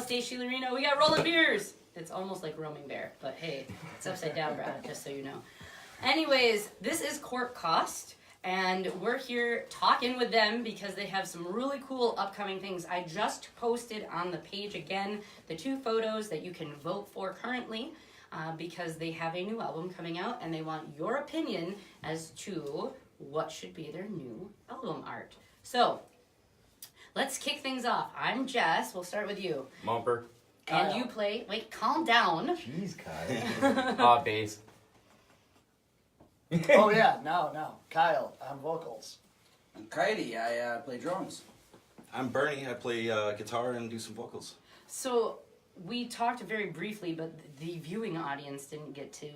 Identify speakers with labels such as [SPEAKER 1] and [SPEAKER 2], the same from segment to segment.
[SPEAKER 1] Station Arena. We got rolling beers. It's almost like roaming bear, but hey, it's upside down, Brad, just so you know. Anyways, this is Court Caust, and we're here talking with them because they have some really cool upcoming things. I just posted on the page again the 2 photos that you can vote for currently because they have a new album coming out, and they want your opinion as to what should be their new album art. So, let's kick things off. I'm Jess. We'll start with you.
[SPEAKER 2] Mumper.
[SPEAKER 1] And
[SPEAKER 3] Kyle.
[SPEAKER 1] you play... Wait, calm down.
[SPEAKER 3] Jeez, Kyle.
[SPEAKER 2] Bass.
[SPEAKER 3] Oh, yeah, no. Kyle, on vocals.
[SPEAKER 4] I'm Kaidi, I play drums.
[SPEAKER 5] I'm Bernie. I play guitar and do some vocals.
[SPEAKER 1] So, we talked very briefly, but the viewing audience didn't get to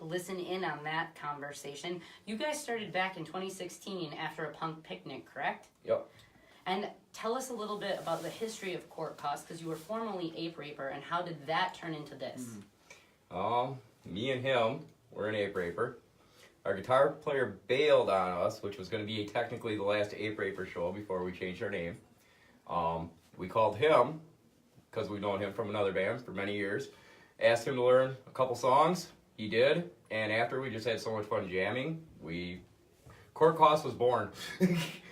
[SPEAKER 1] listen in on that conversation. You guys started back in 2016 after a punk picnic, correct?
[SPEAKER 2] Yep.
[SPEAKER 1] And tell us a little bit about the history of Court Caust, because you were formerly Ape Raper, and how did that turn into this?
[SPEAKER 2] Me and him were an Ape Raper. Our guitar player bailed on us, which was going to be technically the last Ape Raper show before we changed our name. We called him, because we've known him from another band for many years. Asked him to learn a couple songs. He did. And after we just had so much fun jamming, Court Caust was born.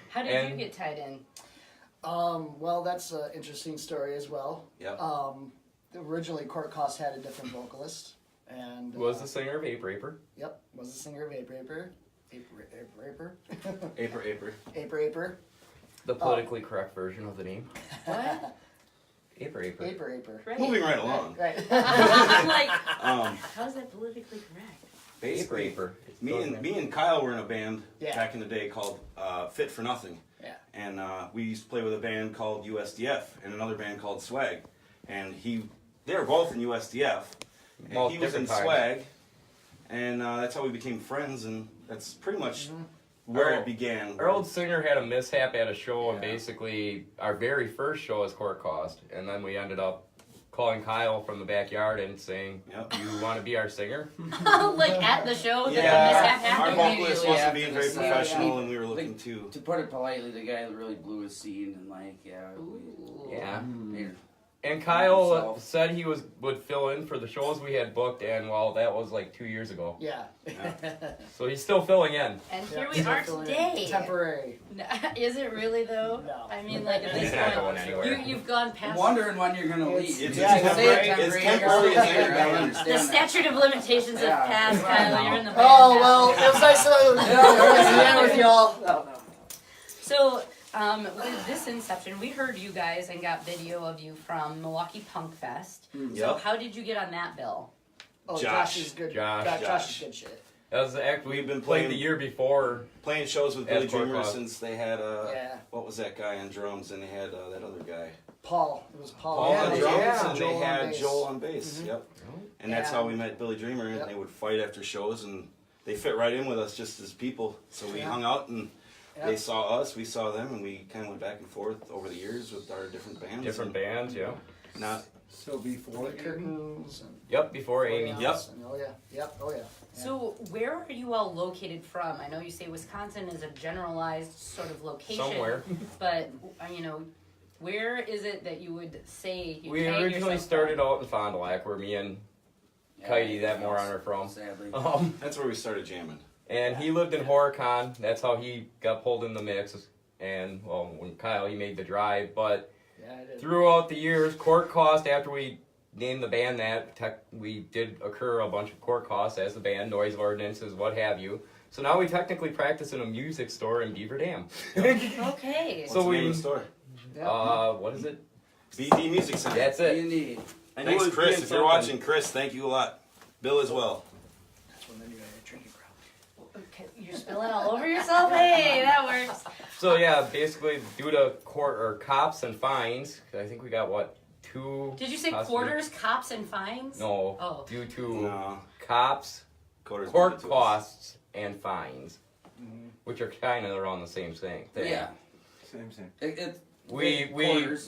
[SPEAKER 1] How did you get tied in?
[SPEAKER 3] Well, that's an interesting story as well.
[SPEAKER 5] Yep.
[SPEAKER 3] Originally, Court Caust had a different vocalist. And
[SPEAKER 2] Was the singer of Ape Raper.
[SPEAKER 3] Yep, was the singer of Ape Raper. Ape Raper?
[SPEAKER 5] Aper.
[SPEAKER 3] Ape Raper.
[SPEAKER 2] The politically correct version of the name.
[SPEAKER 1] What?
[SPEAKER 2] Ape Raper.
[SPEAKER 3] Ape Raper.
[SPEAKER 1] Right.
[SPEAKER 5] Moving right along.
[SPEAKER 3] Right.
[SPEAKER 1] I'm like, how is that politically correct?
[SPEAKER 2] Ape
[SPEAKER 5] Basically,
[SPEAKER 2] Raper.
[SPEAKER 5] me and Kyle were in a band
[SPEAKER 3] Yeah.
[SPEAKER 5] back in the day called Fit for Nothing.
[SPEAKER 3] Yeah.
[SPEAKER 5] And we used to play with a band called USDF and another band called Swag. And they were both in USDF. And
[SPEAKER 2] Well,
[SPEAKER 5] he was in
[SPEAKER 2] different times.
[SPEAKER 5] Swag. And that's how we became friends, and that's pretty much where it began.
[SPEAKER 2] Our old singer had a mishap at a show, and
[SPEAKER 3] Yeah.
[SPEAKER 2] basically our very first show was Court Caust, and then we ended up calling Kyle from the backyard and saying,
[SPEAKER 5] Yep.
[SPEAKER 2] "You want to be our singer?"
[SPEAKER 1] Like at the show? That the
[SPEAKER 5] Yeah,
[SPEAKER 1] mishap
[SPEAKER 5] our
[SPEAKER 1] happened?
[SPEAKER 5] vocalist
[SPEAKER 4] Immediately
[SPEAKER 5] wasn't
[SPEAKER 4] after
[SPEAKER 5] being
[SPEAKER 4] the
[SPEAKER 5] very
[SPEAKER 4] song,
[SPEAKER 5] professional,
[SPEAKER 4] yeah.
[SPEAKER 5] and we were looking to...
[SPEAKER 4] To put it politely, the guy that really blew his scene and
[SPEAKER 2] Yeah.
[SPEAKER 4] made it.
[SPEAKER 2] And Kyle
[SPEAKER 4] Himself.
[SPEAKER 2] said he would fill in for the shows we had booked, and well, that was like 2 years ago.
[SPEAKER 3] Yeah.
[SPEAKER 2] So he's still filling in.
[SPEAKER 1] And
[SPEAKER 3] Yeah,
[SPEAKER 1] here we are
[SPEAKER 3] definitely
[SPEAKER 1] today.
[SPEAKER 3] Temporary.
[SPEAKER 1] Is it really though?
[SPEAKER 3] No.
[SPEAKER 1] I mean, like at
[SPEAKER 2] He's
[SPEAKER 1] this
[SPEAKER 2] not going
[SPEAKER 1] point,
[SPEAKER 2] anywhere.
[SPEAKER 1] you've gone
[SPEAKER 4] I'm
[SPEAKER 1] past
[SPEAKER 4] wondering when you're gonna leave.
[SPEAKER 5] It's
[SPEAKER 3] Yeah,
[SPEAKER 5] temporary.
[SPEAKER 4] Say
[SPEAKER 5] It's temporary.
[SPEAKER 4] I understand
[SPEAKER 1] the
[SPEAKER 4] that.
[SPEAKER 1] statute of limitations have
[SPEAKER 4] Yeah.
[SPEAKER 1] passed, Kyle. You're in the band
[SPEAKER 3] Oh,
[SPEAKER 1] now.
[SPEAKER 3] well, it was nice to with y'all.
[SPEAKER 4] No.
[SPEAKER 1] So, with this inception, we heard you guys and got video of you from Milwaukee Punk Fest. So,
[SPEAKER 5] Yep.
[SPEAKER 1] how did you get on that bill?
[SPEAKER 3] Oh,
[SPEAKER 5] Josh.
[SPEAKER 3] Josh is good.
[SPEAKER 2] Josh.
[SPEAKER 3] Josh is good shit.
[SPEAKER 2] That was
[SPEAKER 5] We've been
[SPEAKER 2] played
[SPEAKER 5] playing-
[SPEAKER 2] the year before.
[SPEAKER 5] Playing shows with
[SPEAKER 2] As
[SPEAKER 5] Billy
[SPEAKER 2] Court
[SPEAKER 5] Dreamer
[SPEAKER 2] Caust.
[SPEAKER 5] since they had,
[SPEAKER 3] Yeah.
[SPEAKER 5] what was that guy on drums, and they had that other guy.
[SPEAKER 3] Paul. It was Paul.
[SPEAKER 5] Paul
[SPEAKER 3] Yeah,
[SPEAKER 5] on
[SPEAKER 3] they-
[SPEAKER 5] drums,
[SPEAKER 3] yeah,
[SPEAKER 5] and
[SPEAKER 3] Joel
[SPEAKER 5] they
[SPEAKER 3] on
[SPEAKER 5] had
[SPEAKER 3] bass.
[SPEAKER 5] Joel on bass. Yep. And that's
[SPEAKER 3] Yeah.
[SPEAKER 5] how we met Billy Dreamer, and
[SPEAKER 3] Yep.
[SPEAKER 5] they would fight after shows, and they fit right in with us just as people. So we
[SPEAKER 3] Yeah.
[SPEAKER 5] hung out, and
[SPEAKER 3] Yep.
[SPEAKER 5] they saw us, we saw them, and we kind of went back and forth over the years with our different bands.
[SPEAKER 2] Different bands, yeah.
[SPEAKER 5] Not
[SPEAKER 6] So before
[SPEAKER 3] The curtains and
[SPEAKER 2] Yep, before Amy.
[SPEAKER 5] Yep.
[SPEAKER 3] and oh yeah. Yep. Oh yeah. Yeah.
[SPEAKER 1] So, where are you all located from? I know you say Wisconsin is a generalized sort of location.
[SPEAKER 2] Somewhere.
[SPEAKER 1] But, where is it that you would say you
[SPEAKER 2] We
[SPEAKER 1] tag
[SPEAKER 2] originally
[SPEAKER 1] yourself
[SPEAKER 2] started
[SPEAKER 1] from?
[SPEAKER 2] out in Fond du Lac, where me and Kaidi, that moron, are from.
[SPEAKER 4] Sadly.
[SPEAKER 5] that's where we started jamming.
[SPEAKER 2] And he lived in Horicon. That's how he got pulled in the mix. And, well, when Kyle, he made the drive. But
[SPEAKER 3] Yeah, I did.
[SPEAKER 2] throughout the years, Court Caust, after we named the band that, we did occur a bunch of Court Causts as the band, noise ordinances, what have you. So now we technically practice in a music store in Beaver Dam.
[SPEAKER 1] Okay.
[SPEAKER 5] What's
[SPEAKER 2] So
[SPEAKER 5] the name
[SPEAKER 2] we-
[SPEAKER 5] of the store?
[SPEAKER 2] What is it?
[SPEAKER 5] BD Music Center.
[SPEAKER 2] That's
[SPEAKER 4] What do
[SPEAKER 2] it.
[SPEAKER 4] you need?
[SPEAKER 2] I knew it
[SPEAKER 5] Thanks,
[SPEAKER 2] was
[SPEAKER 5] Chris.
[SPEAKER 2] being
[SPEAKER 5] If you're
[SPEAKER 2] something.
[SPEAKER 5] watching, Chris, thank you a lot. Bill as well.
[SPEAKER 3] That's when they knew I had a drinking problem.
[SPEAKER 1] Okay, you're spilling all over yourself? Hey, that works.
[SPEAKER 2] So yeah, basically due to cops and fines, I think we got what, 2?
[SPEAKER 1] Did you say
[SPEAKER 2] possibly-
[SPEAKER 1] quarters, cops, and fines?
[SPEAKER 2] No.
[SPEAKER 1] Oh.
[SPEAKER 2] Due to
[SPEAKER 5] No.
[SPEAKER 2] cops,
[SPEAKER 5] Quarters
[SPEAKER 2] court
[SPEAKER 5] to us.
[SPEAKER 2] costs, and fines, which are kind of around the same thing.
[SPEAKER 4] Yeah.
[SPEAKER 6] same.
[SPEAKER 4] It,
[SPEAKER 2] We
[SPEAKER 4] quarters.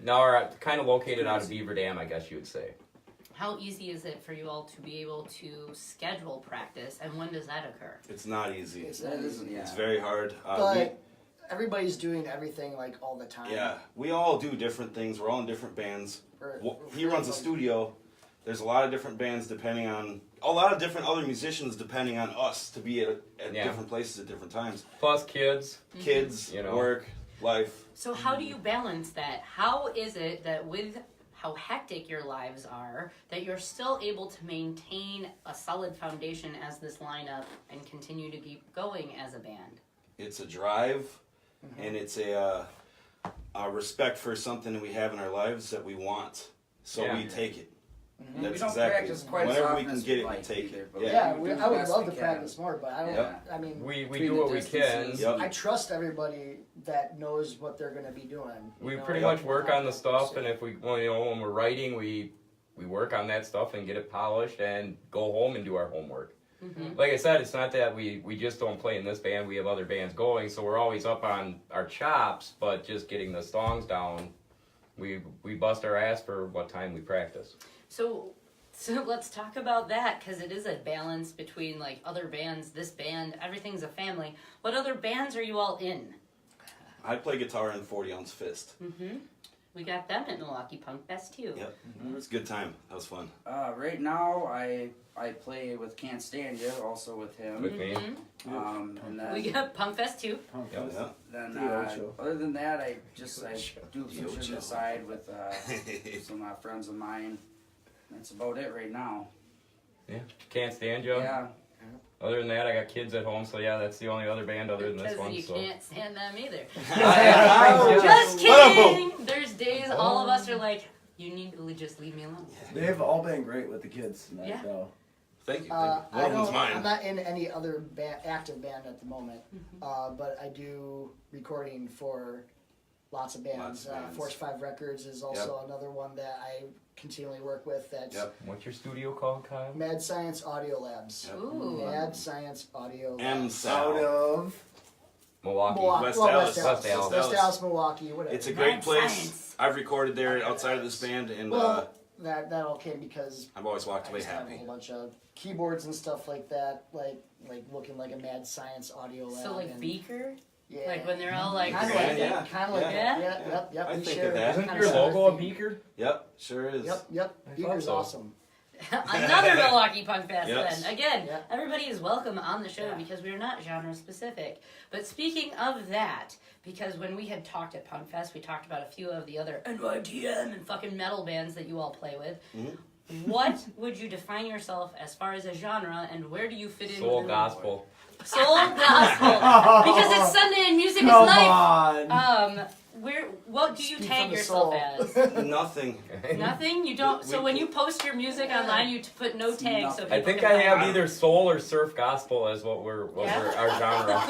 [SPEAKER 2] now are kind of located out of Beaver Dam, I guess you would say.
[SPEAKER 1] How easy is it for you all to be able to schedule practice, and when does that occur?
[SPEAKER 5] It's not easy.
[SPEAKER 3] It's
[SPEAKER 4] That isn't, yeah.
[SPEAKER 5] It's very hard.
[SPEAKER 3] But everybody's doing everything like all the time.
[SPEAKER 5] Yeah, we all do different things. We're all in different bands. He runs a studio. There's a lot of different bands depending on a lot of different other musicians depending on us to be at different places at different times.
[SPEAKER 2] Plus kids,
[SPEAKER 5] you know, work, life.
[SPEAKER 1] So how do you balance that? How is it that with how hectic your lives are, that you're still able to maintain a solid foundation as this lineup and continue to keep going as a band?
[SPEAKER 5] It's a drive, and it's a respect for something that we have in our lives that we want. So we take it. That's
[SPEAKER 4] We don't
[SPEAKER 5] exactly.
[SPEAKER 4] practice quite as
[SPEAKER 5] Whenever we
[SPEAKER 4] often
[SPEAKER 5] can
[SPEAKER 4] as
[SPEAKER 5] get
[SPEAKER 4] we'd
[SPEAKER 5] it, we
[SPEAKER 4] like
[SPEAKER 5] take
[SPEAKER 4] either,
[SPEAKER 5] it.
[SPEAKER 4] but
[SPEAKER 3] Yeah,
[SPEAKER 4] we do
[SPEAKER 3] I would
[SPEAKER 4] best
[SPEAKER 3] love
[SPEAKER 4] we
[SPEAKER 3] to
[SPEAKER 4] can.
[SPEAKER 3] practice more, but I don't.
[SPEAKER 4] Yeah.
[SPEAKER 3] I mean,
[SPEAKER 2] we
[SPEAKER 4] Between
[SPEAKER 2] do
[SPEAKER 4] the
[SPEAKER 2] what we can.
[SPEAKER 4] distances.
[SPEAKER 5] Yep.
[SPEAKER 3] I trust everybody that knows what they're going to be doing.
[SPEAKER 2] We
[SPEAKER 3] you know,
[SPEAKER 2] pretty
[SPEAKER 3] like,
[SPEAKER 2] much work on the stuff, and if we, well, you know, when we're writing, we work on that stuff and get it polished and go home and do our homework. Like I said, it's not that we just don't play in this band. We have other bands going, so we're always up on our chops, but just getting the songs down, we bust our ass for what time we practice.
[SPEAKER 1] So let's talk about that, because it is a balance between like other bands, this band, everything's a family. What other bands are you all in?
[SPEAKER 5] I play guitar in 40-ounce fist.
[SPEAKER 1] We got them at Milwaukee Punk Fest too.
[SPEAKER 5] Yep, it was a good time. That was fun.
[SPEAKER 4] Right now, I play with Can't Stand You, also with him.
[SPEAKER 2] With me,
[SPEAKER 4] And then,
[SPEAKER 1] We got Punk Fest too.
[SPEAKER 5] Yeah.
[SPEAKER 4] then
[SPEAKER 6] Ocho.
[SPEAKER 4] other than that, I do some shit on the side with some friends of mine. That's about it right now.
[SPEAKER 2] yeah, can't stand you.
[SPEAKER 4] Yeah.
[SPEAKER 2] Other than that, I got kids at home, so yeah, that's the only other band other than this
[SPEAKER 1] Because
[SPEAKER 2] one.
[SPEAKER 1] you
[SPEAKER 2] So.
[SPEAKER 1] can't stand them either.
[SPEAKER 2] I
[SPEAKER 1] Just kidding! There's days all of us are like, you need to just leave me alone.
[SPEAKER 6] They've all been great with the kids tonight,
[SPEAKER 1] Yeah.
[SPEAKER 6] though.
[SPEAKER 5] Thank you.
[SPEAKER 3] I
[SPEAKER 5] One of them's
[SPEAKER 3] don't,
[SPEAKER 5] mine.
[SPEAKER 3] I'm not in any other active band at the moment, but I do recording for lots of bands.
[SPEAKER 5] Lots of bands.
[SPEAKER 3] Force 5 Records is also another one that I continually work with. That's
[SPEAKER 2] What's your studio called, Kyle?
[SPEAKER 3] Mad Science Audio Labs.
[SPEAKER 1] Ooh.
[SPEAKER 3] Mad Science Audio
[SPEAKER 5] M
[SPEAKER 3] Labs.
[SPEAKER 6] Out
[SPEAKER 5] South.
[SPEAKER 6] of
[SPEAKER 2] Milwaukee.
[SPEAKER 5] West
[SPEAKER 3] well,
[SPEAKER 5] Dallas.
[SPEAKER 3] West Dallas.
[SPEAKER 2] West Dallas.
[SPEAKER 3] West Dallas, Milwaukee, whatever.
[SPEAKER 5] It's a great
[SPEAKER 1] Mad
[SPEAKER 5] place.
[SPEAKER 1] Science.
[SPEAKER 5] I've recorded there outside of this band, and
[SPEAKER 3] Well, that all came because
[SPEAKER 5] I've always walked
[SPEAKER 3] I
[SPEAKER 5] away
[SPEAKER 3] just have a
[SPEAKER 5] happy.
[SPEAKER 3] whole bunch of keyboards and stuff like that, like looking like a Mad Science Audio Lab.
[SPEAKER 1] So like
[SPEAKER 3] and,
[SPEAKER 1] Beaker?
[SPEAKER 3] yeah,
[SPEAKER 1] Like when they're all like,
[SPEAKER 3] kind of
[SPEAKER 5] Yeah,
[SPEAKER 3] like
[SPEAKER 5] yeah,
[SPEAKER 3] that, kind of like
[SPEAKER 1] yeah.
[SPEAKER 3] that. Yep.
[SPEAKER 5] I
[SPEAKER 3] we
[SPEAKER 5] think
[SPEAKER 3] share
[SPEAKER 5] of that.
[SPEAKER 6] Isn't
[SPEAKER 3] kind
[SPEAKER 6] your
[SPEAKER 3] similar
[SPEAKER 6] logo a
[SPEAKER 3] thing.
[SPEAKER 6] beaker?
[SPEAKER 5] Yep, sure is.
[SPEAKER 3] Yep. Beaker's
[SPEAKER 2] so.
[SPEAKER 3] awesome.
[SPEAKER 1] Another Milwaukee Punk Fest
[SPEAKER 5] Yes.
[SPEAKER 1] then. Again,
[SPEAKER 3] Yeah.
[SPEAKER 1] everybody is welcome on the show
[SPEAKER 3] Yeah.
[SPEAKER 1] because we are not genre specific. But speaking of that, because when we had talked at Punk Fest, we talked about a few of the other NYTM and fucking metal bands that you all play with. What would you define yourself as far as a genre, and where do you fit in?
[SPEAKER 2] Soul
[SPEAKER 1] within the
[SPEAKER 2] gospel.
[SPEAKER 1] Soul gospel. Because it's Sunday and music
[SPEAKER 6] Come
[SPEAKER 1] is life.
[SPEAKER 6] on!
[SPEAKER 1] What do you
[SPEAKER 3] Speak
[SPEAKER 1] tag
[SPEAKER 3] from the
[SPEAKER 1] yourself
[SPEAKER 3] soul.
[SPEAKER 1] as?
[SPEAKER 5] Nothing.
[SPEAKER 1] Nothing? You don't. So when you post your music online, you put no tags. So
[SPEAKER 4] nothing.
[SPEAKER 1] people
[SPEAKER 2] I think
[SPEAKER 1] can
[SPEAKER 2] I
[SPEAKER 1] find
[SPEAKER 2] have
[SPEAKER 1] it.
[SPEAKER 2] either soul or surf gospel as what we're our genre.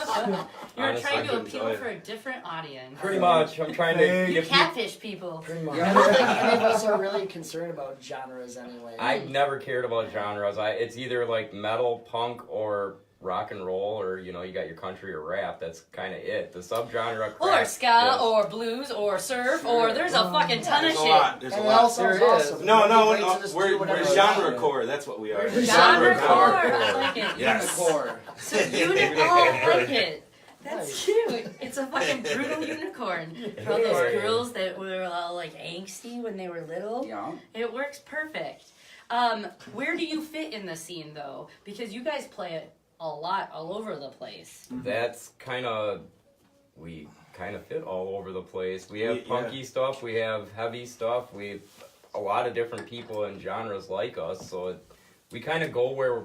[SPEAKER 1] You're
[SPEAKER 2] Honestly,
[SPEAKER 1] trying
[SPEAKER 5] I
[SPEAKER 1] to
[SPEAKER 5] enjoy
[SPEAKER 1] appeal
[SPEAKER 5] it.
[SPEAKER 1] for a different audience.
[SPEAKER 2] Pretty much, I'm trying to
[SPEAKER 6] Hey.
[SPEAKER 1] You
[SPEAKER 2] give people.
[SPEAKER 1] catfish people.
[SPEAKER 3] Pretty much.
[SPEAKER 4] Yeah.
[SPEAKER 3] I don't think any of us are really concerned about genres anyway.
[SPEAKER 2] I've never cared about genres. It's either like metal, punk, or rock and roll, or you got your country or rap. That's kind of it. The subgenre.
[SPEAKER 1] Or
[SPEAKER 2] crap,
[SPEAKER 1] ska,
[SPEAKER 2] yes.
[SPEAKER 1] or blues, or surf,
[SPEAKER 5] Sure.
[SPEAKER 1] or there's a fucking ton
[SPEAKER 5] There's
[SPEAKER 1] of
[SPEAKER 5] a
[SPEAKER 1] shit.
[SPEAKER 5] lot. There's a
[SPEAKER 3] and it all
[SPEAKER 5] lot.
[SPEAKER 3] sounds
[SPEAKER 2] There is.
[SPEAKER 3] awesome.
[SPEAKER 5] No,
[SPEAKER 3] It'd be
[SPEAKER 5] no,
[SPEAKER 3] great to
[SPEAKER 5] no.
[SPEAKER 3] just
[SPEAKER 5] We're
[SPEAKER 3] do whatever we
[SPEAKER 5] genre
[SPEAKER 3] want.
[SPEAKER 5] core. That's what we are.
[SPEAKER 1] Genre
[SPEAKER 5] Genre
[SPEAKER 1] core. I like it.
[SPEAKER 5] Yes.
[SPEAKER 4] Unicore.
[SPEAKER 1] So I like it. That's
[SPEAKER 3] Nice.
[SPEAKER 1] cute. It's a fucking brutal unicorn. For all those girls that were all like angsty when they were little.
[SPEAKER 4] Yeah.
[SPEAKER 1] It works perfect. Where do you fit in the scene though? Because you guys play it a lot all over the place.
[SPEAKER 2] That's we kind of fit all over the place. We have
[SPEAKER 5] Yeah.
[SPEAKER 2] punky stuff, we have heavy stuff, we have a lot of different people and genres like us, so we kind of go where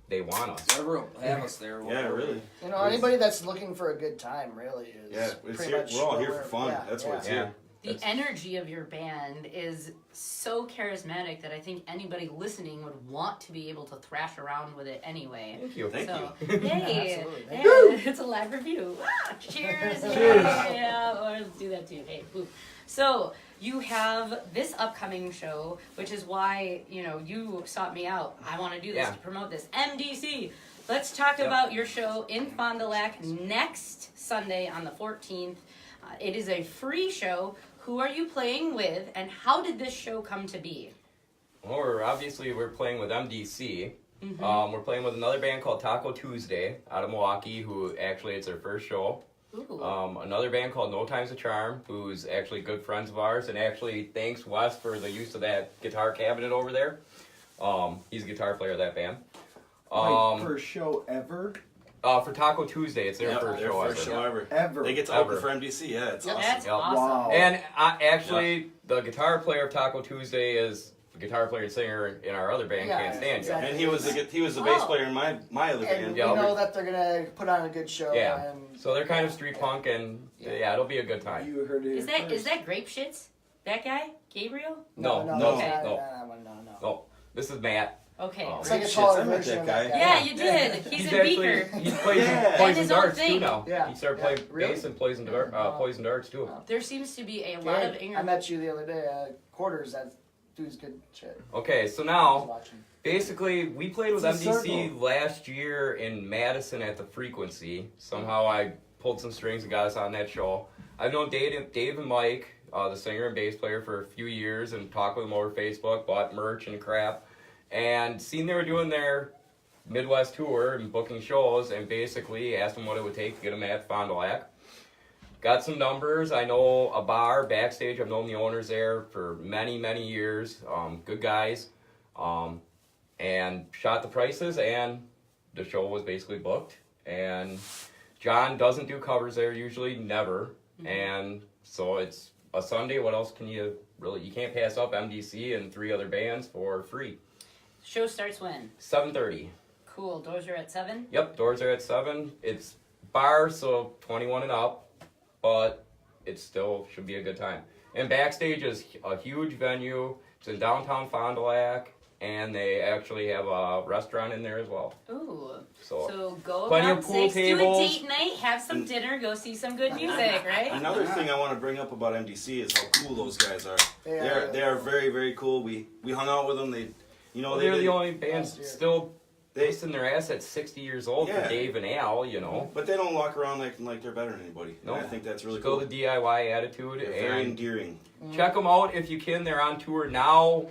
[SPEAKER 2] they want us.
[SPEAKER 4] Whatever will have us there.
[SPEAKER 5] Yeah, really.
[SPEAKER 3] You know, anybody that's looking for a good time really is.
[SPEAKER 5] Yeah, it's
[SPEAKER 3] pretty
[SPEAKER 5] here.
[SPEAKER 3] much
[SPEAKER 5] We're all
[SPEAKER 3] what
[SPEAKER 5] here for fun.
[SPEAKER 3] yeah,
[SPEAKER 5] That's
[SPEAKER 3] yeah.
[SPEAKER 5] what it's
[SPEAKER 2] Yeah.
[SPEAKER 5] here.
[SPEAKER 1] The energy of your band is so charismatic that I think anybody listening would want to be able to thrash around with it anyway.
[SPEAKER 2] Thank you.
[SPEAKER 5] Thank
[SPEAKER 1] So,
[SPEAKER 5] you.
[SPEAKER 1] hey,
[SPEAKER 3] Absolutely.
[SPEAKER 1] hey, it's a live review. Ah, cheers. Yeah, or let's do that too. Hey, boop. So, you have this upcoming show, which is why, you sought me out. I want to do this
[SPEAKER 2] Yeah.
[SPEAKER 1] to promote this. MDC. Let's talk about your show in Fond du Lac next Sunday on the 14th. It is a free show. Who are you playing with, and how did this show come to be?
[SPEAKER 2] Well, we're playing with MDC. We're playing with another band called Taco Tuesday out of Milwaukee, who actually it's their first show.
[SPEAKER 1] Ooh.
[SPEAKER 2] Another band called No Time's a Charm, who's actually good friends of ours, and actually thanks Wes for the use of that guitar cabinet over there. He's a guitar player of that band.
[SPEAKER 6] First show ever?
[SPEAKER 2] For Taco Tuesday, it's their first show ever.
[SPEAKER 6] Ever.
[SPEAKER 5] They get to open for MDC. Yeah, it's awesome.
[SPEAKER 1] That's
[SPEAKER 2] Yep.
[SPEAKER 1] awesome.
[SPEAKER 6] Wow.
[SPEAKER 2] And actually, the guitar player of Taco Tuesday is the guitar player and singer in our other band,
[SPEAKER 3] Yeah,
[SPEAKER 2] Can't Stand
[SPEAKER 3] exactly.
[SPEAKER 5] And he was the bass
[SPEAKER 1] Oh.
[SPEAKER 5] player in my other
[SPEAKER 3] And
[SPEAKER 5] band.
[SPEAKER 3] we know that they're gonna put on a good show.
[SPEAKER 2] Yeah.
[SPEAKER 3] And
[SPEAKER 2] So they're kind of street punk, and yeah, it'll be a good time.
[SPEAKER 6] You heard it
[SPEAKER 1] Is
[SPEAKER 6] here
[SPEAKER 1] that
[SPEAKER 6] first.
[SPEAKER 1] Grape Shits? That guy, Gabriel?
[SPEAKER 2] No.
[SPEAKER 3] it's not
[SPEAKER 2] No.
[SPEAKER 3] that one, no.
[SPEAKER 2] No, this is Matt.
[SPEAKER 1] Okay.
[SPEAKER 2] Oh.
[SPEAKER 3] It's like a
[SPEAKER 5] Shits,
[SPEAKER 3] taller
[SPEAKER 5] I met
[SPEAKER 3] version
[SPEAKER 5] that
[SPEAKER 3] of that
[SPEAKER 5] guy.
[SPEAKER 3] guy.
[SPEAKER 1] Yeah, you did. He's in
[SPEAKER 2] actually
[SPEAKER 1] Beaker.
[SPEAKER 2] he plays
[SPEAKER 5] Yeah.
[SPEAKER 2] Poison
[SPEAKER 1] And his own
[SPEAKER 2] Darts
[SPEAKER 1] thing.
[SPEAKER 2] too now.
[SPEAKER 3] Yeah.
[SPEAKER 2] He started
[SPEAKER 3] Yeah.
[SPEAKER 2] playing
[SPEAKER 3] Really?
[SPEAKER 2] bass and Poison Darts too.
[SPEAKER 1] There seems to be a lot of
[SPEAKER 3] I met you the other day. Quarters, that dude's good shit.
[SPEAKER 2] Okay, so
[SPEAKER 3] I was
[SPEAKER 2] now
[SPEAKER 3] watching.
[SPEAKER 2] basically we played with
[SPEAKER 6] It's a
[SPEAKER 2] MDC
[SPEAKER 6] circle.
[SPEAKER 2] last year in Madison at the Frequency. Somehow I pulled some strings and got us on that show. I've known Dave and Mike, the singer and bass player, for a few years and talked with them over Facebook, bought merch and crap, and seen they were doing their Midwest tour and booking shows, and basically asked them what it would take to get them at Fond du Lac. Got some numbers. I know a bar backstage. I've known the owners there for many, many years. Good guys. And shot the prices, and the show was basically booked. And John doesn't do covers there usually, never. And so it's a Sunday. What else can you really? You can't pass up MDC and 3 other bands for free.
[SPEAKER 1] Show starts when?
[SPEAKER 2] 7:30.
[SPEAKER 1] Cool. Doors are at 7?
[SPEAKER 2] Yep, doors are at 7. It's bar, so 21 and up, but it still should be a good time. And backstage is a huge venue. It's in downtown Fond du Lac, and they actually have a restaurant in there as well.
[SPEAKER 1] Ooh.
[SPEAKER 2] So,
[SPEAKER 1] So go
[SPEAKER 2] plenty
[SPEAKER 1] around
[SPEAKER 2] of pool
[SPEAKER 1] 6, do a
[SPEAKER 2] tables.
[SPEAKER 1] date night, have some dinner, go see some good music, right?
[SPEAKER 5] Another thing I want to bring up about MDC is how cool those guys are. They are very, very cool. We hung out with them. They're
[SPEAKER 2] they're the only band
[SPEAKER 3] last year.
[SPEAKER 2] still basing their ass at 60 years old
[SPEAKER 5] Yeah.
[SPEAKER 2] for Dave and Al, you know.
[SPEAKER 5] But they don't walk around acting like they're better than anybody.
[SPEAKER 2] No.
[SPEAKER 5] And I think that's really
[SPEAKER 2] Still
[SPEAKER 5] cool.
[SPEAKER 2] the DIY attitude.
[SPEAKER 5] They're very
[SPEAKER 2] And
[SPEAKER 5] endearing.
[SPEAKER 2] check them out if you can. They're on tour now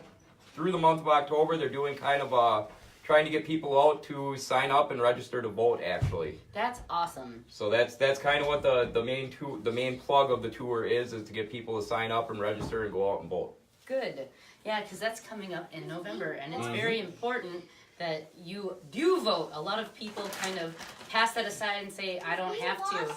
[SPEAKER 2] through the month of October. They're doing kind of trying to get people out to sign up and register to vote, actually.
[SPEAKER 1] That's awesome.
[SPEAKER 2] So that's kind of what the main plug of the tour is to get people to sign up and register and go out and vote.
[SPEAKER 1] Good. Yeah, because that's coming up in November, and it's very important that you do vote. A lot of people kind of pass that aside and say, I don't have to.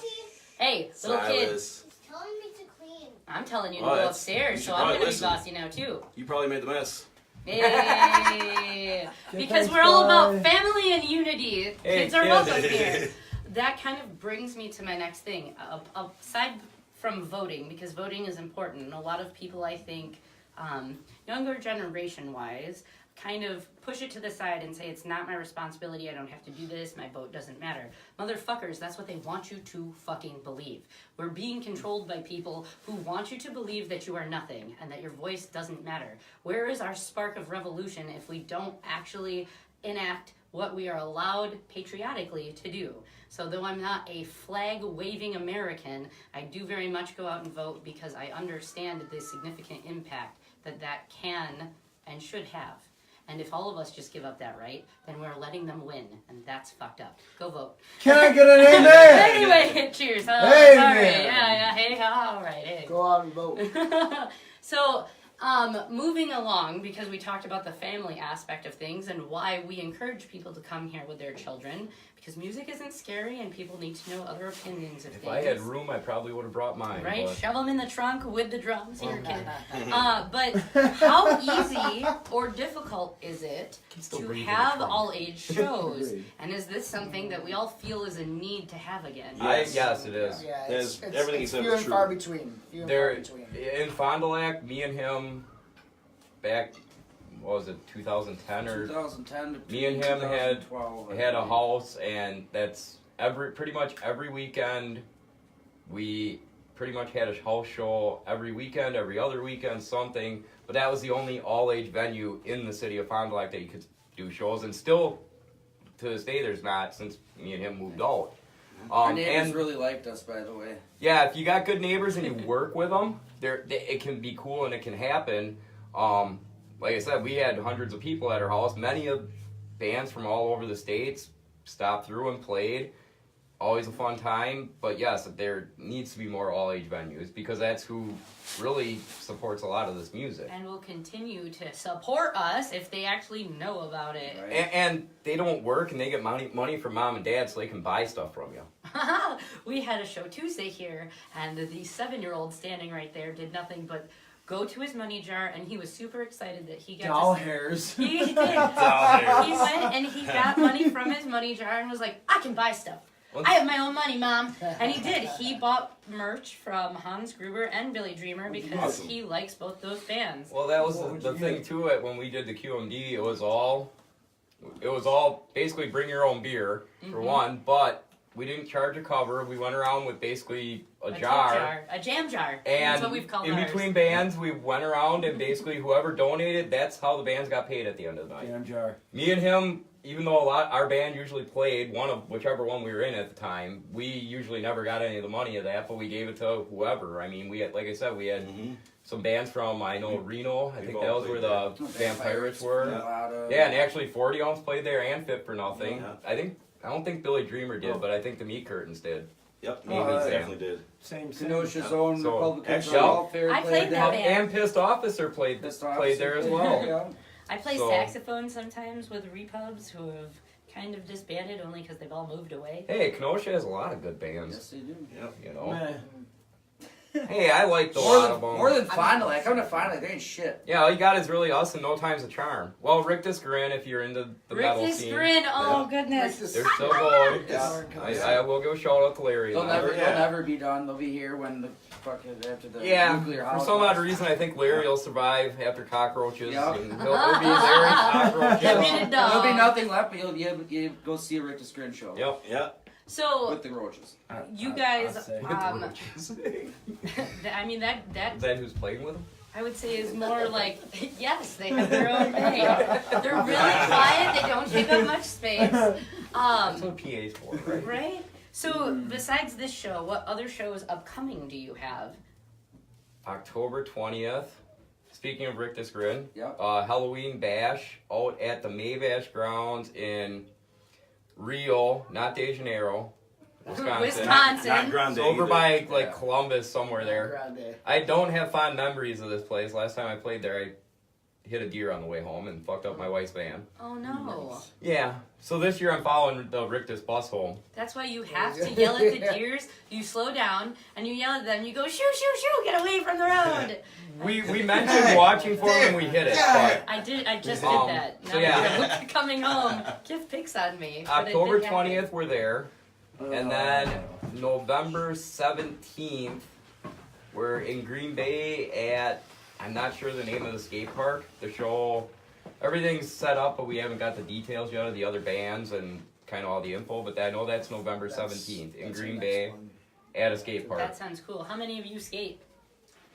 [SPEAKER 1] Hey, little kid,
[SPEAKER 5] Silas,
[SPEAKER 7] He's telling me to clean.
[SPEAKER 1] I'm telling you to
[SPEAKER 5] Oh,
[SPEAKER 1] go
[SPEAKER 5] that's-
[SPEAKER 1] upstairs,
[SPEAKER 5] you
[SPEAKER 1] so
[SPEAKER 5] should
[SPEAKER 1] I'm
[SPEAKER 5] probably
[SPEAKER 1] going to be
[SPEAKER 5] listen.
[SPEAKER 1] bossy now, too.
[SPEAKER 5] you probably made the mess.
[SPEAKER 1] Hey, because we're all about family and unity.
[SPEAKER 2] Hey,
[SPEAKER 1] Kids are
[SPEAKER 2] kid.
[SPEAKER 1] welcome here. That kind of brings me to my next thing. Aside from voting, because voting is important, and a lot of people, I think, younger generation-wise, kind of push it to the side and say, it's not my responsibility, I don't have to do this, my vote doesn't matter. Motherfuckers, that's what they want you to fucking believe. We're being controlled by people who want you to believe that you are nothing and that your voice doesn't matter. Where is our spark of revolution if we don't actually enact what we are allowed patriotically to do? So though I'm not a flag-waving American, I do very much go out and vote because I understand the significant impact that that can and should have. And if all of us just give up that right, then we're letting them win, and that's fucked up. Go vote.
[SPEAKER 6] Can I get an amen?
[SPEAKER 1] Anyway, cheers. Oh,
[SPEAKER 6] Amen.
[SPEAKER 1] sorry. Yeah, hey, all right, hey.
[SPEAKER 3] Go out and vote.
[SPEAKER 1] So, moving along, because we talked about the family aspect of things and why we encourage people to come here with their children, because music isn't scary and people need to know other opinions of
[SPEAKER 2] If
[SPEAKER 1] things.
[SPEAKER 2] I had room, I probably would have brought mine.
[SPEAKER 1] Right?
[SPEAKER 2] but-
[SPEAKER 1] Shove them in the trunk with the drums here, kid. But how easy or difficult is it
[SPEAKER 2] still
[SPEAKER 1] to
[SPEAKER 2] breathe in the
[SPEAKER 1] have
[SPEAKER 2] trunk.
[SPEAKER 1] all-age shows?
[SPEAKER 6] Agreed.
[SPEAKER 1] And is this something that we all feel is a need to have again?
[SPEAKER 2] Yes, it is.
[SPEAKER 3] Yeah,
[SPEAKER 5] There's-
[SPEAKER 3] it's
[SPEAKER 5] everything you said
[SPEAKER 3] few
[SPEAKER 5] was
[SPEAKER 3] and
[SPEAKER 5] true.
[SPEAKER 3] far between. Few and
[SPEAKER 2] There
[SPEAKER 3] far between.
[SPEAKER 2] in Fond du Lac, me and him back, what was it, 2010 or
[SPEAKER 4] 2010 to
[SPEAKER 2] me and him had
[SPEAKER 4] 2012, I
[SPEAKER 2] a
[SPEAKER 4] believe.
[SPEAKER 2] house, and that's pretty much every weekend. We pretty much had a house show every weekend, every other weekend, something. But that was the only all-age venue in the city of Fond du Lac that you could do shows, and still to this day there's not, since me and him moved out.
[SPEAKER 4] Our neighbors
[SPEAKER 2] and
[SPEAKER 4] really liked us, by the way.
[SPEAKER 2] yeah, if you got good neighbors and you work with them, it can be cool and it can happen. Like I said, we had hundreds of people at our house. Many of bands from all over the states stopped through and played. always a fun time. But yes, there needs to be more all-age venues because that's who really supports a lot of this music.
[SPEAKER 1] And will continue to support us if they actually know about it.
[SPEAKER 4] Right.
[SPEAKER 2] And they don't work and they get money from mom and dad so they can buy stuff from you.
[SPEAKER 1] We had a show Tuesday here, and the 7-year-old standing right there did nothing but go to his money jar, and he was super excited that he got
[SPEAKER 6] Doll
[SPEAKER 1] to
[SPEAKER 6] hairs.
[SPEAKER 1] He did.
[SPEAKER 5] hairs.
[SPEAKER 1] He went and he got money from his money jar and was like, I can buy stuff. I have my own money, Mom. And he did. He bought merch from Hans Gruber and Billy Dreamer because
[SPEAKER 5] Awesome.
[SPEAKER 1] he likes both those bands.
[SPEAKER 2] Well, that was
[SPEAKER 6] What would
[SPEAKER 2] the
[SPEAKER 6] you
[SPEAKER 2] thing
[SPEAKER 6] get?
[SPEAKER 2] to it when we did the QMD. It was all basically bring your own beer for one, but we didn't charge a cover. We went around with basically a
[SPEAKER 1] tip
[SPEAKER 2] jar.
[SPEAKER 1] a jam jar.
[SPEAKER 2] And
[SPEAKER 1] That's what we've called
[SPEAKER 2] in
[SPEAKER 1] ours.
[SPEAKER 2] between bands, we went around and basically whoever donated, that's how the bands got paid at the end of the night.
[SPEAKER 6] Jam jar.
[SPEAKER 2] Me and him, even though our band usually played whichever one we were in at the time, we usually never got any of the money of that, but we gave it to whoever. I mean, we had, like I said, we had some bands from Reno. I
[SPEAKER 5] We've
[SPEAKER 2] think
[SPEAKER 5] all
[SPEAKER 2] that was
[SPEAKER 5] played
[SPEAKER 2] where the Vampirates were. Yeah, and actually 40 Ounce played there and Fit for Nothing.
[SPEAKER 5] Yeah.
[SPEAKER 2] I don't think Billy Dreamer did, but I think the Meat Curtains did.
[SPEAKER 5] Yep,
[SPEAKER 2] Maybe
[SPEAKER 5] we
[SPEAKER 2] Sam.
[SPEAKER 5] definitely did.
[SPEAKER 6] Same.
[SPEAKER 4] Kenosha's own
[SPEAKER 2] So,
[SPEAKER 4] Republicans
[SPEAKER 2] yeah.
[SPEAKER 4] Welfare
[SPEAKER 1] I played that band.
[SPEAKER 2] And Pissed Officer played there as well.
[SPEAKER 4] Yeah.
[SPEAKER 1] I play
[SPEAKER 2] So-
[SPEAKER 1] saxophone sometimes with repubs who have kind of disbanded only because they've all moved away.
[SPEAKER 2] Hey, Kenosha has a lot of good bands.
[SPEAKER 4] Yes, they do.
[SPEAKER 2] You know.
[SPEAKER 6] Meh.
[SPEAKER 2] Hey, I liked a lot of them.
[SPEAKER 4] More than Fond du Lac. I come to Fond du Lac, they ain't shit.
[SPEAKER 2] Yeah, all you got is really us and No Time's a Charm. Well, Rick Discarin, if you're into the metal
[SPEAKER 1] Rick
[SPEAKER 2] scene,
[SPEAKER 1] Grin, oh goodness.
[SPEAKER 2] they're still going.
[SPEAKER 3] Yeah.
[SPEAKER 2] I will give a shout out to Larry.
[SPEAKER 4] They'll
[SPEAKER 2] though.
[SPEAKER 4] never be done. They'll be here when the fucking after the
[SPEAKER 2] Yeah,
[SPEAKER 4] nuclear
[SPEAKER 2] for
[SPEAKER 4] holocaust.
[SPEAKER 2] some odd reason, I think Larry will survive after cockroaches.
[SPEAKER 4] Yeah.
[SPEAKER 2] And he'll be Larry cockroaches.
[SPEAKER 1] Get rid of
[SPEAKER 4] There'll be
[SPEAKER 1] dog.
[SPEAKER 4] nothing left, but you'll go see a Rick Discarin show.
[SPEAKER 2] Yep.
[SPEAKER 5] Yeah.
[SPEAKER 1] So
[SPEAKER 4] With the roaches.
[SPEAKER 1] you guys,
[SPEAKER 6] I'd say.
[SPEAKER 1] I mean that
[SPEAKER 2] Is that who's playing with him?
[SPEAKER 1] I would say is more like yes, they have their own thing. They're really quiet. They don't take up much space.
[SPEAKER 2] That's what PA's for, right?
[SPEAKER 1] Right. So besides this show, what other shows upcoming do you have?
[SPEAKER 2] October 20th. Speaking of Rick Discarin,
[SPEAKER 4] Yep.
[SPEAKER 2] Halloween Bash out at the Maybash grounds in Rio, not De Janeiro, Wisconsin.
[SPEAKER 5] Not Grande.
[SPEAKER 2] It's over
[SPEAKER 5] either.
[SPEAKER 2] by like
[SPEAKER 4] Yeah.
[SPEAKER 2] Columbus somewhere there.
[SPEAKER 3] Grande.
[SPEAKER 2] I don't have fond memories of this place. Last time I played there, I hit a deer on the way home and fucked up my wife's van.
[SPEAKER 1] Oh no.
[SPEAKER 2] Yeah. So this year I'm following the Rictus bus home.
[SPEAKER 1] That's why you have to yell at the deers. You slow down and you yell at them. You go shoo shoo shoo, get away from the road.
[SPEAKER 2] We mentioned watching for them and we hit it, but
[SPEAKER 1] I just did
[SPEAKER 2] Um,
[SPEAKER 1] that.
[SPEAKER 2] so
[SPEAKER 1] Now
[SPEAKER 2] yeah.
[SPEAKER 1] you're coming home. Give pics on me. But it
[SPEAKER 2] October
[SPEAKER 1] did happen.
[SPEAKER 2] 20th we're there. And then November 17th, we're in Green Bay at, I'm not sure the name of the skate park. The show, everything's set up, but we haven't got the details yet of the other bands and kind of all the info. But I know that's November 17th in
[SPEAKER 3] That's
[SPEAKER 2] Green
[SPEAKER 3] the
[SPEAKER 2] Bay
[SPEAKER 3] next one.
[SPEAKER 2] at a skate park.
[SPEAKER 1] That sounds cool. How many of you skate?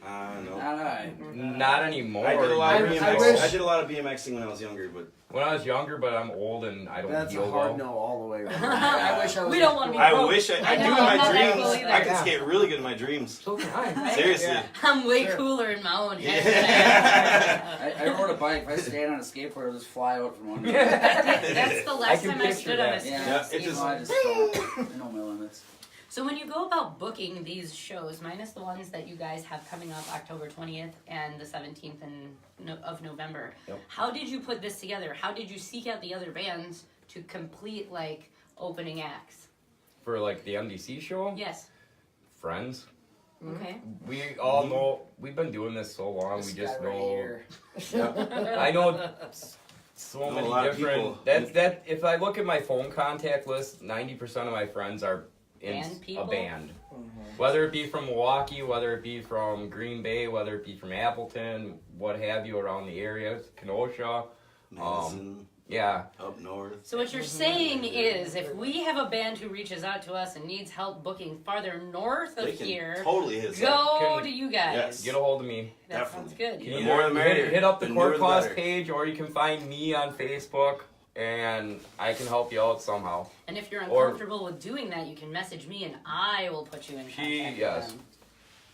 [SPEAKER 5] No.
[SPEAKER 4] Alright.
[SPEAKER 2] Not anymore.
[SPEAKER 5] I did a lot of
[SPEAKER 3] I
[SPEAKER 5] BMX.
[SPEAKER 3] wish-
[SPEAKER 5] I did a lot of BMXing when I was younger, but
[SPEAKER 2] When I was younger, but I'm old and I don't
[SPEAKER 6] That's a
[SPEAKER 2] feel
[SPEAKER 6] hard
[SPEAKER 2] well.
[SPEAKER 6] no all the way around.
[SPEAKER 3] I wish I was.
[SPEAKER 1] We don't want to be
[SPEAKER 5] I
[SPEAKER 1] broke.
[SPEAKER 5] wish I do
[SPEAKER 1] know,
[SPEAKER 5] in
[SPEAKER 1] I'm
[SPEAKER 5] my
[SPEAKER 1] not that
[SPEAKER 5] dreams.
[SPEAKER 1] cool either.
[SPEAKER 5] I can skate really good in my dreams.
[SPEAKER 2] So can I.
[SPEAKER 5] Seriously.
[SPEAKER 3] Yeah.
[SPEAKER 1] I'm way
[SPEAKER 3] Sure.
[SPEAKER 1] cooler in my own head.
[SPEAKER 4] I rode a bike. If I stand on a skateboard, it'll just fly out from under me.
[SPEAKER 1] That's the last
[SPEAKER 2] can
[SPEAKER 1] time I
[SPEAKER 2] picture
[SPEAKER 1] stood on a
[SPEAKER 2] that.
[SPEAKER 1] skate.
[SPEAKER 4] Yeah,
[SPEAKER 5] it just-
[SPEAKER 4] I just don't. I know my limits.
[SPEAKER 1] So when you go about booking these shows, minus the ones that you guys have coming up October 20th and the 17th of November,
[SPEAKER 2] Yep.
[SPEAKER 1] how did you put this together? How did you seek out the other bands to complete like opening acts?
[SPEAKER 2] For like the MDC show,
[SPEAKER 1] Yes.
[SPEAKER 2] friends.
[SPEAKER 1] Okay.
[SPEAKER 2] We all know, we've been doing this so long,
[SPEAKER 3] This
[SPEAKER 2] we just
[SPEAKER 3] guy right
[SPEAKER 2] know.
[SPEAKER 3] here.
[SPEAKER 2] I know so
[SPEAKER 5] Know a
[SPEAKER 2] many
[SPEAKER 5] lot of
[SPEAKER 2] different.
[SPEAKER 5] people.
[SPEAKER 2] That if I look at my phone contact list, 90% of my friends are in
[SPEAKER 1] Band people?
[SPEAKER 2] a band. Whether it be from Milwaukee, whether it be from Green Bay, whether it be from Appleton, what have you around the area, Kenosha.
[SPEAKER 5] Madison,
[SPEAKER 2] Yeah,
[SPEAKER 5] up north.
[SPEAKER 1] So what you're saying is, if we have a band who reaches out to us and needs help booking farther north
[SPEAKER 5] They
[SPEAKER 1] of
[SPEAKER 5] can
[SPEAKER 1] here,
[SPEAKER 5] totally hit us up.
[SPEAKER 1] go
[SPEAKER 2] Can-
[SPEAKER 1] to you guys.
[SPEAKER 5] Yes.
[SPEAKER 2] get a hold of me.
[SPEAKER 1] That sounds good.
[SPEAKER 2] You
[SPEAKER 5] The
[SPEAKER 2] can
[SPEAKER 5] more the
[SPEAKER 2] either
[SPEAKER 5] merrier.
[SPEAKER 2] hit up the
[SPEAKER 5] The
[SPEAKER 2] Court
[SPEAKER 5] newer the
[SPEAKER 2] Caust
[SPEAKER 5] better.
[SPEAKER 2] page, or you can find me on Facebook, and I can help you out somehow.
[SPEAKER 1] And if you're
[SPEAKER 2] Or-
[SPEAKER 1] uncomfortable with doing that, you can message me and I will put you in contact with
[SPEAKER 2] yes.
[SPEAKER 1] them.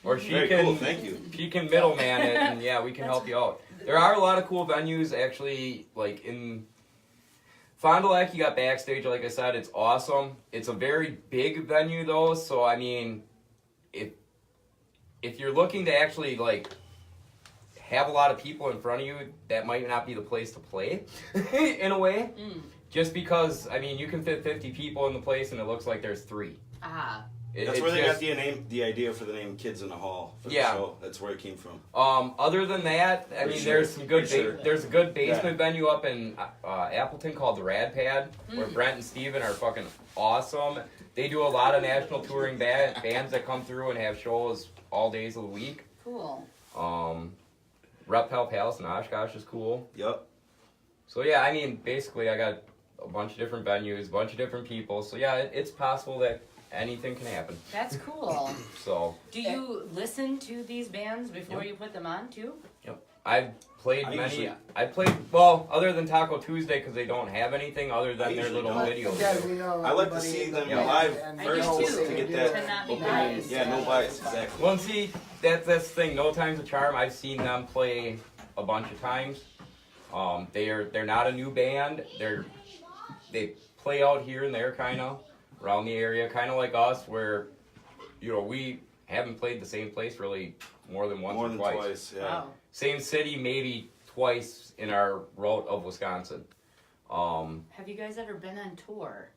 [SPEAKER 2] Or she
[SPEAKER 5] Very
[SPEAKER 2] can,
[SPEAKER 5] cool, thank you.
[SPEAKER 2] she can middleman it, and yeah, we can help you out. There are a lot of cool venues actually, like in Fond du Lac, you got backstage, like I said, it's awesome. It's a very big venue though, so I mean, if you're looking to actually like have a lot of people in front of you, that might not be the place to play in a way. Just because, I mean, you can fit 50 people in the place and it looks like there's 3.
[SPEAKER 1] Ah.
[SPEAKER 5] That's where they got the idea for the name Kids in the Hall for the show. That's where it came from. Other than that, I mean, there's some good there's a good basement venue up in Appleton called the Rad Pad, where Brent and Steven are fucking awesome. They do a lot of national touring bands that come through and have shows all days of the week.
[SPEAKER 1] Cool.
[SPEAKER 2] Reptile Palace in Oshkosh is cool.
[SPEAKER 5] Yep.
[SPEAKER 2] So yeah, I mean, basically I got a bunch of different venues, a bunch of different people. So yeah, it's possible that anything can happen.
[SPEAKER 1] That's cool.
[SPEAKER 2] So.
[SPEAKER 1] Do you listen to these bands before you put them on too?
[SPEAKER 2] Yep. I've played well, other than Taco Tuesday, because they don't have anything other than their little videos.
[SPEAKER 3] I
[SPEAKER 5] like to see them live first
[SPEAKER 3] to
[SPEAKER 5] get that
[SPEAKER 1] opinion.
[SPEAKER 5] Yeah, no bias, exactly.
[SPEAKER 2] Well, see, that's the thing. No Time's a Charm. I've seen them play a bunch of times. They're not a new band. They play out here and there, kind of around the area, kind of like us, where we haven't played the same place really more than once or twice.
[SPEAKER 5] Yeah.
[SPEAKER 1] Wow.
[SPEAKER 2] Same city, maybe twice in our route of Wisconsin.
[SPEAKER 1] Have you guys ever been on tour?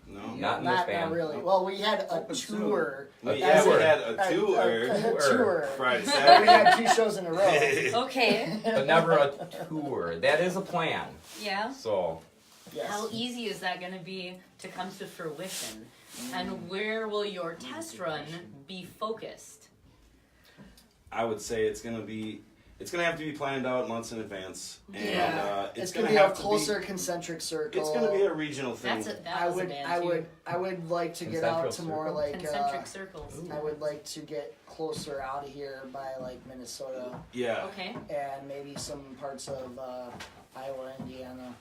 [SPEAKER 5] No.
[SPEAKER 2] Not in this band.
[SPEAKER 3] Not really. Well, we had a tour.
[SPEAKER 5] We had a tour. Friday, Saturday.
[SPEAKER 3] We had 2 shows in a row.
[SPEAKER 1] Okay.
[SPEAKER 2] But never a tour. That is a plan.
[SPEAKER 1] Yeah.
[SPEAKER 2] So.
[SPEAKER 3] Yes.
[SPEAKER 1] How easy is that going to be to come to fruition? And where will your test run be focused?
[SPEAKER 5] I would say it's gonna have to be planned out months in advance, and
[SPEAKER 3] it's
[SPEAKER 5] gonna
[SPEAKER 3] be a
[SPEAKER 5] have
[SPEAKER 3] closer concentric circle.
[SPEAKER 5] It's gonna be a regional thing.
[SPEAKER 1] I
[SPEAKER 3] would like to get out to more like
[SPEAKER 1] concentric circles.
[SPEAKER 3] I would like to get closer out of here by like Minnesota.
[SPEAKER 5] Yeah.
[SPEAKER 1] Okay.
[SPEAKER 3] And maybe some parts of Iowa, Indiana.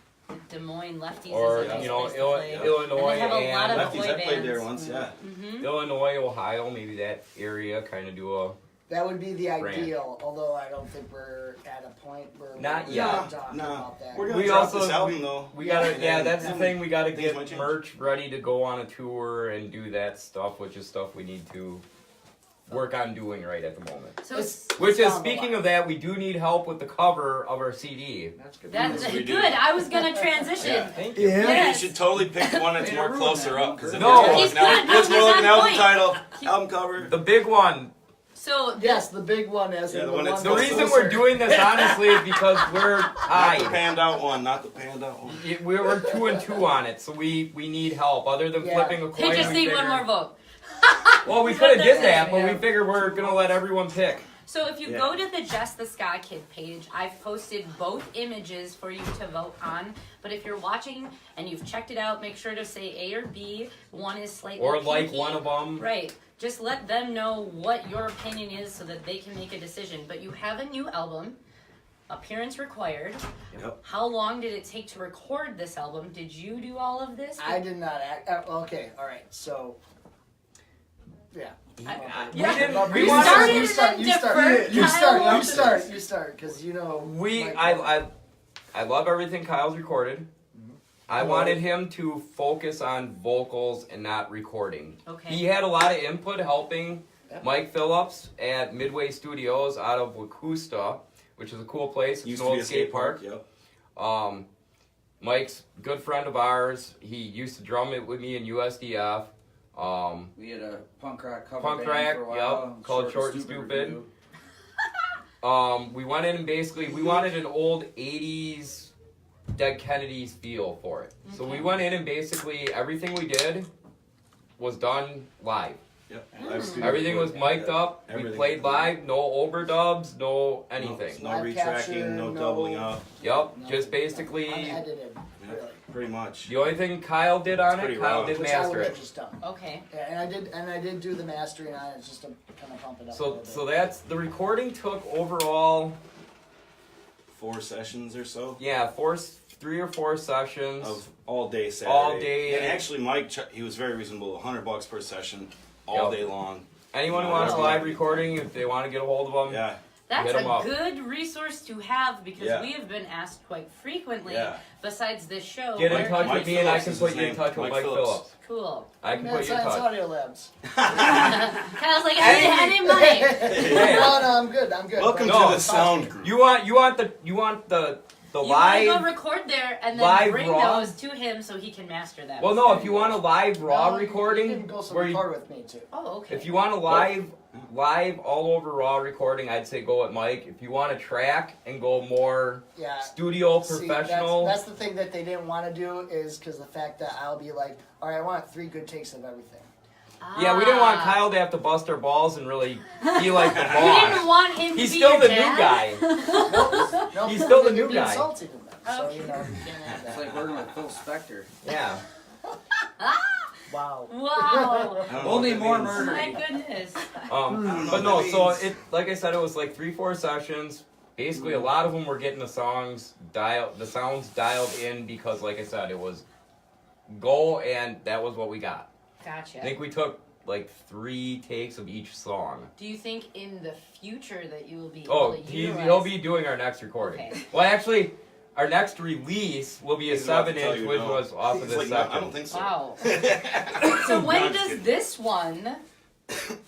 [SPEAKER 1] Des Moines lefties
[SPEAKER 2] Or
[SPEAKER 1] is a nice place to
[SPEAKER 2] Illinois
[SPEAKER 1] and they have a lot of
[SPEAKER 5] lefties.
[SPEAKER 1] boy
[SPEAKER 5] I played there
[SPEAKER 1] bands.
[SPEAKER 5] once. Yeah.
[SPEAKER 2] Illinois, Ohio, maybe that area, kind of do a.
[SPEAKER 3] That would be the
[SPEAKER 2] Brand.
[SPEAKER 3] ideal, although I don't think we're at a point where
[SPEAKER 2] Not
[SPEAKER 3] we're
[SPEAKER 2] yet.
[SPEAKER 3] talking
[SPEAKER 5] No.
[SPEAKER 3] about that.
[SPEAKER 5] We're gonna
[SPEAKER 2] We
[SPEAKER 5] drop
[SPEAKER 2] also
[SPEAKER 5] this album though.
[SPEAKER 2] We gotta that's the thing. We gotta
[SPEAKER 5] Things
[SPEAKER 2] get
[SPEAKER 5] might change.
[SPEAKER 2] merch ready to go on a tour and do that stuff, which is stuff we need to work on doing right at the moment.
[SPEAKER 1] So
[SPEAKER 2] Which is, speaking of that, we do need help with the cover of our CD.
[SPEAKER 6] That's good.
[SPEAKER 1] that's
[SPEAKER 5] Yes, we
[SPEAKER 1] good.
[SPEAKER 5] do.
[SPEAKER 1] I was gonna transition.
[SPEAKER 5] Yeah.
[SPEAKER 2] Thank you.
[SPEAKER 6] Yeah.
[SPEAKER 1] Yes.
[SPEAKER 5] You should totally pick one that's more closer up, because
[SPEAKER 2] No.
[SPEAKER 1] He's good. No,
[SPEAKER 5] it's more
[SPEAKER 1] he's
[SPEAKER 5] like
[SPEAKER 1] on
[SPEAKER 5] an album
[SPEAKER 1] point.
[SPEAKER 5] title, album cover.
[SPEAKER 2] The big one.
[SPEAKER 1] So
[SPEAKER 3] Yes, the big one as in
[SPEAKER 5] Yeah,
[SPEAKER 3] the
[SPEAKER 5] the one that's
[SPEAKER 2] The
[SPEAKER 3] that's
[SPEAKER 2] reason
[SPEAKER 3] closer.
[SPEAKER 2] we're doing this, honestly, is because we're
[SPEAKER 5] Not the
[SPEAKER 2] high.
[SPEAKER 5] panned out one, not the panned out one.
[SPEAKER 2] We're 2 and 2 on it, so we need help. Other than
[SPEAKER 3] Yeah.
[SPEAKER 2] flipping a coin,
[SPEAKER 1] they just
[SPEAKER 2] we
[SPEAKER 1] need one
[SPEAKER 2] figured-
[SPEAKER 1] more vote.
[SPEAKER 2] Well, we
[SPEAKER 1] Is
[SPEAKER 2] could
[SPEAKER 1] what
[SPEAKER 2] have did
[SPEAKER 1] they're
[SPEAKER 2] that, but
[SPEAKER 3] saying,
[SPEAKER 2] we figured we're gonna let everyone pick.
[SPEAKER 1] So if you
[SPEAKER 5] Yeah.
[SPEAKER 1] go to the Jess the Ska Kid page, I've posted both images for you to vote on. But if you're watching and you've checked it out, make sure to say A or B. One is slightly
[SPEAKER 2] Or like
[SPEAKER 1] pinky.
[SPEAKER 2] one of them.
[SPEAKER 1] Right. Just let them know what your opinion is so that they can make a decision. But you have a new album, appearance required.
[SPEAKER 5] Yep.
[SPEAKER 1] How long did it take to record this album? Did you do all of this?
[SPEAKER 3] I did not act. Okay, all right. So, yeah.
[SPEAKER 2] We
[SPEAKER 3] You
[SPEAKER 2] wanted-
[SPEAKER 3] start.
[SPEAKER 1] You
[SPEAKER 3] You start.
[SPEAKER 1] started
[SPEAKER 3] You
[SPEAKER 1] and
[SPEAKER 3] start.
[SPEAKER 1] deferred.
[SPEAKER 3] You
[SPEAKER 1] Kyle
[SPEAKER 3] start. You
[SPEAKER 1] wants
[SPEAKER 3] start. You start. Because you know.
[SPEAKER 2] I love everything Kyle's recorded. I wanted him to focus on vocals and not recording.
[SPEAKER 1] Okay.
[SPEAKER 2] He had a lot of input helping
[SPEAKER 3] Yep.
[SPEAKER 2] Mike Phillips at Midway Studios out of Wacusta, which is a cool place. It's
[SPEAKER 5] Used
[SPEAKER 2] an
[SPEAKER 5] to be
[SPEAKER 2] old
[SPEAKER 5] a skate park.
[SPEAKER 2] park.
[SPEAKER 5] Yep.
[SPEAKER 2] Mike's a good friend of ours. He used to drum it with me in USDF.
[SPEAKER 4] We had a punk rock cover
[SPEAKER 2] Punk
[SPEAKER 4] band
[SPEAKER 2] rock,
[SPEAKER 4] for a while.
[SPEAKER 2] yep, called Short and Stupid.
[SPEAKER 4] Review.
[SPEAKER 2] We went in and basically we wanted an old 80s Dead Kennedys feel for it. So we went in and basically everything we did was done live.
[SPEAKER 5] Yep. Live studio
[SPEAKER 2] Everything was
[SPEAKER 5] recording.
[SPEAKER 2] mic'd up. We
[SPEAKER 5] Everything
[SPEAKER 2] played
[SPEAKER 5] was
[SPEAKER 2] live, no overdubs, no anything.
[SPEAKER 5] No
[SPEAKER 3] Live
[SPEAKER 5] retracking,
[SPEAKER 3] capture,
[SPEAKER 5] no
[SPEAKER 3] no-
[SPEAKER 5] doubling up.
[SPEAKER 2] Yep,
[SPEAKER 3] No.
[SPEAKER 2] just basically
[SPEAKER 3] Unedited. Really.
[SPEAKER 5] Pretty much.
[SPEAKER 2] the only thing Kyle did on
[SPEAKER 5] It's
[SPEAKER 2] it,
[SPEAKER 5] pretty
[SPEAKER 2] Kyle
[SPEAKER 5] raw.
[SPEAKER 2] did
[SPEAKER 3] Which I
[SPEAKER 2] master
[SPEAKER 3] would have
[SPEAKER 2] it.
[SPEAKER 3] just done.
[SPEAKER 1] Okay.
[SPEAKER 3] Yeah, and I did do the mastering on it just to kind of pump it up. a
[SPEAKER 2] So
[SPEAKER 3] little
[SPEAKER 2] so
[SPEAKER 3] bit.
[SPEAKER 2] that's the recording took overall
[SPEAKER 5] 4 sessions or so.
[SPEAKER 2] 3 or 4 sessions.
[SPEAKER 5] Of all day Saturday.
[SPEAKER 2] All day.
[SPEAKER 5] And actually, Mike, he was very reasonable. $100 per session, all
[SPEAKER 2] Yep.
[SPEAKER 5] day long.
[SPEAKER 2] Anyone who wants a live recording, if they want to get a hold of them,
[SPEAKER 5] Yeah.
[SPEAKER 1] That's
[SPEAKER 2] Hit 'em
[SPEAKER 1] a
[SPEAKER 2] up.
[SPEAKER 1] good resource to have because
[SPEAKER 5] Yeah.
[SPEAKER 1] we have been asked quite frequently,
[SPEAKER 5] Yeah.
[SPEAKER 1] besides this show.
[SPEAKER 2] Get in
[SPEAKER 1] where-
[SPEAKER 2] touch
[SPEAKER 5] Mike
[SPEAKER 2] with me and I
[SPEAKER 5] Phillips
[SPEAKER 2] can
[SPEAKER 5] is
[SPEAKER 2] put
[SPEAKER 5] his
[SPEAKER 2] you in
[SPEAKER 5] name.
[SPEAKER 2] touch with
[SPEAKER 5] Mike
[SPEAKER 2] Mike
[SPEAKER 5] Phillips.
[SPEAKER 2] Phillips.
[SPEAKER 1] Cool.
[SPEAKER 2] I can
[SPEAKER 3] Mad
[SPEAKER 2] put you in
[SPEAKER 3] Science
[SPEAKER 2] touch.
[SPEAKER 3] Audio Labs.
[SPEAKER 1] Kyle's like, I need money.
[SPEAKER 3] No, I'm good.
[SPEAKER 5] Welcome
[SPEAKER 2] No,
[SPEAKER 5] to the sound group.
[SPEAKER 2] You want the
[SPEAKER 1] You want to
[SPEAKER 2] live.
[SPEAKER 1] go record there and then
[SPEAKER 2] live
[SPEAKER 1] bring
[SPEAKER 2] raw?
[SPEAKER 1] those to him so he can master them.
[SPEAKER 2] Well, no, if you want a live raw
[SPEAKER 3] No,
[SPEAKER 2] recording,
[SPEAKER 3] You can go some
[SPEAKER 2] where you,
[SPEAKER 3] record with me too.
[SPEAKER 1] Oh, okay.
[SPEAKER 2] if you want a live all over raw recording, I'd say go with Mike. If you want a track and go more
[SPEAKER 3] Yeah.
[SPEAKER 2] studio
[SPEAKER 3] See,
[SPEAKER 2] professional,
[SPEAKER 3] that's the thing that they didn't want to do is because the fact that I'll be like, all right, I want 3 good takes of everything.
[SPEAKER 2] yeah, we didn't want
[SPEAKER 1] Ah.
[SPEAKER 2] Kyle to have to bust our balls and really be like the
[SPEAKER 1] You didn't
[SPEAKER 2] boss.
[SPEAKER 1] want him to
[SPEAKER 2] He's
[SPEAKER 1] be
[SPEAKER 2] still
[SPEAKER 1] your
[SPEAKER 2] the
[SPEAKER 1] dad?
[SPEAKER 2] new guy.
[SPEAKER 3] No,
[SPEAKER 2] He's still the
[SPEAKER 3] you'd
[SPEAKER 2] new
[SPEAKER 3] be
[SPEAKER 2] guy.
[SPEAKER 3] insulting them, so
[SPEAKER 1] Okay.
[SPEAKER 3] you know, you can't have
[SPEAKER 4] It's
[SPEAKER 3] that.
[SPEAKER 4] like working with Phil Spector.
[SPEAKER 2] Yeah.
[SPEAKER 3] Wow.
[SPEAKER 1] Wow.
[SPEAKER 5] I don't know
[SPEAKER 4] Only
[SPEAKER 5] what that
[SPEAKER 4] more
[SPEAKER 5] means.
[SPEAKER 4] murder.
[SPEAKER 1] My goodness.
[SPEAKER 5] know
[SPEAKER 2] But
[SPEAKER 5] what
[SPEAKER 2] no,
[SPEAKER 5] that
[SPEAKER 2] so
[SPEAKER 5] means.
[SPEAKER 2] it like I said, it was like 3-4 sessions. Basically, a lot of them were getting the sounds dialed in because, like I said, it was go and that was what we got.
[SPEAKER 1] Gotcha.
[SPEAKER 2] I think we took like 3 takes of each song.
[SPEAKER 1] Do you think in the future that you will be
[SPEAKER 2] Oh,
[SPEAKER 1] able to
[SPEAKER 2] he'll be doing our next recording.
[SPEAKER 1] Okay.
[SPEAKER 2] Well, actually, our next release will be a
[SPEAKER 5] He's about to
[SPEAKER 2] 7-inch,
[SPEAKER 5] tell you
[SPEAKER 2] which
[SPEAKER 5] no.
[SPEAKER 2] was off of
[SPEAKER 5] He's
[SPEAKER 2] this
[SPEAKER 5] like, no,
[SPEAKER 2] second.
[SPEAKER 5] I don't think so.
[SPEAKER 1] Wow. So
[SPEAKER 5] No,
[SPEAKER 1] when
[SPEAKER 5] I'm just
[SPEAKER 1] does
[SPEAKER 5] kidding.
[SPEAKER 1] this one,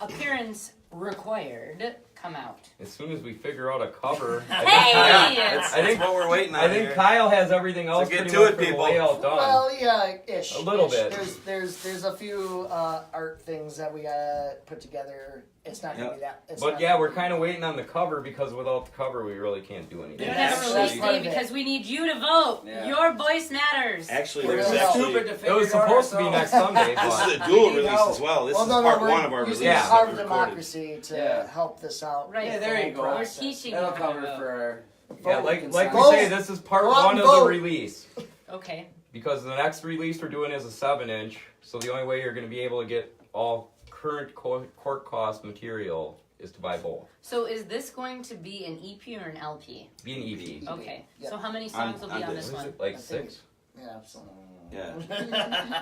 [SPEAKER 1] appearance required, come out?
[SPEAKER 2] As soon as we figure out a cover.
[SPEAKER 1] Hey!
[SPEAKER 5] That's
[SPEAKER 2] I think-
[SPEAKER 5] what we're waiting on
[SPEAKER 2] I think
[SPEAKER 5] here.
[SPEAKER 2] Kyle has everything else
[SPEAKER 5] get
[SPEAKER 2] pretty
[SPEAKER 5] to
[SPEAKER 2] much
[SPEAKER 5] it,
[SPEAKER 2] for the
[SPEAKER 5] people.
[SPEAKER 2] layout done.
[SPEAKER 3] Well, yeah, ish.
[SPEAKER 2] A little
[SPEAKER 3] ish.
[SPEAKER 2] bit.
[SPEAKER 3] There's a few art things that we gotta put together. It's not gonna
[SPEAKER 5] Yeah.
[SPEAKER 3] be that. It's
[SPEAKER 2] But
[SPEAKER 3] not
[SPEAKER 2] yeah,
[SPEAKER 3] gonna
[SPEAKER 2] we're
[SPEAKER 3] be-
[SPEAKER 2] kind of waiting on the cover because without the cover, we really can't do
[SPEAKER 1] We
[SPEAKER 2] anything.
[SPEAKER 1] don't
[SPEAKER 3] Yeah,
[SPEAKER 1] have a
[SPEAKER 3] that's
[SPEAKER 1] release
[SPEAKER 3] part
[SPEAKER 1] date
[SPEAKER 3] of it.
[SPEAKER 1] because we need you to vote.
[SPEAKER 4] Yeah.
[SPEAKER 1] Your voice matters.
[SPEAKER 5] Actually,
[SPEAKER 3] We're
[SPEAKER 5] there's
[SPEAKER 3] really
[SPEAKER 5] actually
[SPEAKER 4] Stupid to
[SPEAKER 2] It
[SPEAKER 4] figure
[SPEAKER 2] was
[SPEAKER 4] it out
[SPEAKER 2] supposed to be
[SPEAKER 4] ourselves.
[SPEAKER 2] next Sunday,
[SPEAKER 5] this
[SPEAKER 2] but
[SPEAKER 5] is a dual
[SPEAKER 3] We need
[SPEAKER 5] release
[SPEAKER 3] help.
[SPEAKER 5] as well. This
[SPEAKER 3] Well,
[SPEAKER 5] is
[SPEAKER 3] no,
[SPEAKER 5] part
[SPEAKER 3] we're
[SPEAKER 5] 1 of our
[SPEAKER 3] using
[SPEAKER 5] release.
[SPEAKER 2] Yeah.
[SPEAKER 3] part
[SPEAKER 5] that
[SPEAKER 3] of
[SPEAKER 5] we recorded.
[SPEAKER 3] democracy to
[SPEAKER 4] Yeah.
[SPEAKER 3] help this out.
[SPEAKER 1] Right.
[SPEAKER 4] Yeah, there you go.
[SPEAKER 1] We're
[SPEAKER 3] Process.
[SPEAKER 1] teaching
[SPEAKER 4] That'll
[SPEAKER 1] you how
[SPEAKER 4] cover
[SPEAKER 1] to
[SPEAKER 4] for our.
[SPEAKER 2] yeah,
[SPEAKER 4] vote
[SPEAKER 2] like we
[SPEAKER 4] consent.
[SPEAKER 2] say, this is part
[SPEAKER 3] Go out
[SPEAKER 2] 1
[SPEAKER 3] and
[SPEAKER 2] of the
[SPEAKER 3] vote.
[SPEAKER 2] release.
[SPEAKER 1] Okay.
[SPEAKER 2] Because the next release we're doing is a 7-inch, so the only way you're going to be able to get all current Court Caust material is to buy both.
[SPEAKER 1] So is this going to be an EP or an LP?
[SPEAKER 2] Be an EP.
[SPEAKER 3] EP.
[SPEAKER 1] Okay.
[SPEAKER 3] Yep.
[SPEAKER 1] So how many songs will be on
[SPEAKER 5] on
[SPEAKER 1] this
[SPEAKER 5] this.
[SPEAKER 2] What is
[SPEAKER 1] one?
[SPEAKER 2] it, like
[SPEAKER 3] I think-
[SPEAKER 2] 6?
[SPEAKER 3] Yeah. So.
[SPEAKER 5] Yeah.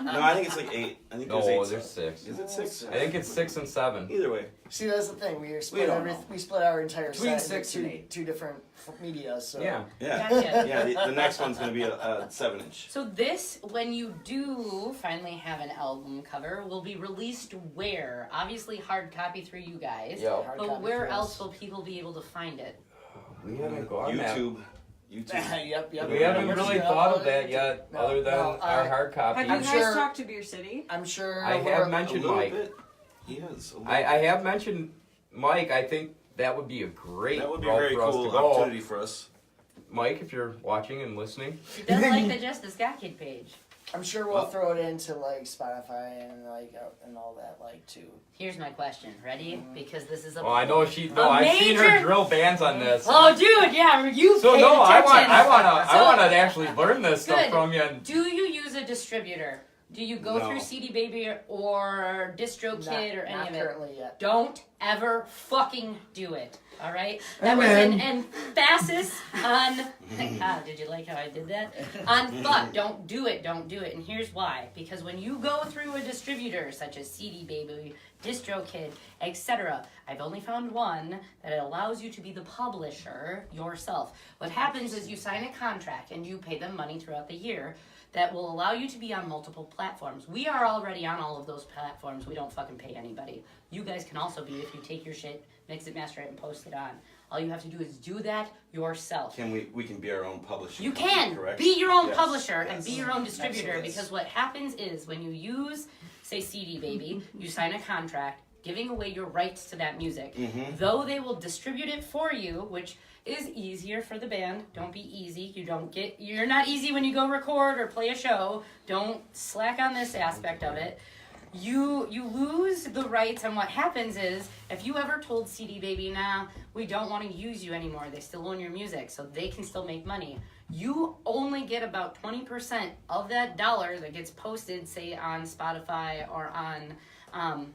[SPEAKER 5] No, I think it's like 8. I think
[SPEAKER 2] No,
[SPEAKER 5] there's 8.
[SPEAKER 2] there's 6.
[SPEAKER 5] Is it 6?
[SPEAKER 2] I think it's 6 and 7.
[SPEAKER 5] Either way.
[SPEAKER 3] See, that's the thing. We split
[SPEAKER 4] don't know.
[SPEAKER 3] we split our entire
[SPEAKER 4] Between
[SPEAKER 3] set into
[SPEAKER 4] 6 and 8.
[SPEAKER 3] two different media. So
[SPEAKER 2] Yeah.
[SPEAKER 5] Yeah.
[SPEAKER 1] Gotcha.
[SPEAKER 5] Yeah, the next one's going to be a 7-inch.
[SPEAKER 1] So this, when you do finally have an album cover, will be released where? Obviously hard copy through you guys.
[SPEAKER 2] Yeah.
[SPEAKER 3] Hard
[SPEAKER 1] But
[SPEAKER 3] copy
[SPEAKER 1] where
[SPEAKER 3] for
[SPEAKER 1] else
[SPEAKER 3] us.
[SPEAKER 1] will people be able to find it?
[SPEAKER 2] We haven't gone that.
[SPEAKER 5] YouTube.
[SPEAKER 3] Yep.
[SPEAKER 2] We haven't really thought of that yet,
[SPEAKER 3] No,
[SPEAKER 2] other than
[SPEAKER 3] no,
[SPEAKER 2] our hard copy.
[SPEAKER 7] Have you
[SPEAKER 3] I'm
[SPEAKER 7] guys
[SPEAKER 3] sure-
[SPEAKER 7] talked to Beer City?
[SPEAKER 3] I'm sure.
[SPEAKER 2] I
[SPEAKER 3] we're-
[SPEAKER 2] have
[SPEAKER 5] A
[SPEAKER 2] mentioned
[SPEAKER 5] little
[SPEAKER 2] Mike.
[SPEAKER 5] bit. He is. A little
[SPEAKER 2] I
[SPEAKER 5] bit.
[SPEAKER 2] have mentioned Mike. I think that would be a great
[SPEAKER 5] That would be a
[SPEAKER 2] route
[SPEAKER 5] very
[SPEAKER 2] for us
[SPEAKER 5] cool
[SPEAKER 2] to go.
[SPEAKER 5] opportunity for us.
[SPEAKER 2] Mike, if you're watching and listening,
[SPEAKER 1] He does like the Jess the Ska Kid page.
[SPEAKER 3] I'm sure we'll
[SPEAKER 5] Well-
[SPEAKER 3] throw it into like Spotify and like and all that like too.
[SPEAKER 1] Here's my question. Ready? Because this is a.
[SPEAKER 2] oh, I know she. No,
[SPEAKER 1] A
[SPEAKER 2] I've seen her
[SPEAKER 1] major-
[SPEAKER 2] drill bands on this.
[SPEAKER 1] Oh, dude, yeah, you
[SPEAKER 2] So
[SPEAKER 1] paid
[SPEAKER 2] no, I
[SPEAKER 1] attention.
[SPEAKER 2] want to actually learn this stuff
[SPEAKER 1] Good.
[SPEAKER 2] from you. And
[SPEAKER 1] Do you use a distributor? Do you go
[SPEAKER 5] No.
[SPEAKER 1] through CD Baby or DistroKid or any
[SPEAKER 3] not
[SPEAKER 1] of it?
[SPEAKER 3] currently yet.
[SPEAKER 1] Don't ever fucking do it. All right. That was an emphasis on. Did you like how I did that? On fuck. Don't do it. Don't do it. And here's why. Because when you go through a distributor such as CD Baby, DistroKid, etc., I've only found one that allows you to be the publisher yourself. What happens is you sign a contract and you pay them money throughout the year that will allow you to be on multiple platforms. We are already on all of those platforms. We don't fucking pay anybody. You guys can also be if you take your shit, mix it, master it, and post it on. All you have to do is do that yourself.
[SPEAKER 5] Can we can be our own publisher?
[SPEAKER 1] You can
[SPEAKER 5] correct?
[SPEAKER 1] be your own
[SPEAKER 5] Yes,
[SPEAKER 1] publisher and
[SPEAKER 5] yes.
[SPEAKER 1] be your own distributor
[SPEAKER 3] Absolutely.
[SPEAKER 1] because what happens is when you use, say, CD Baby, you sign a contract giving away your rights to that music.
[SPEAKER 5] Mm-hmm.
[SPEAKER 1] Though they will distribute it for you, which is easier for the band. Don't be easy. You're not easy when you go record or play a show. Don't slack on this aspect of it. You lose the rights, and what happens is if you ever told CD Baby, nah, we don't want to use you anymore, they still own your music, so they can still make money. You only get about 20% of that dollar that gets posted, say on Spotify or on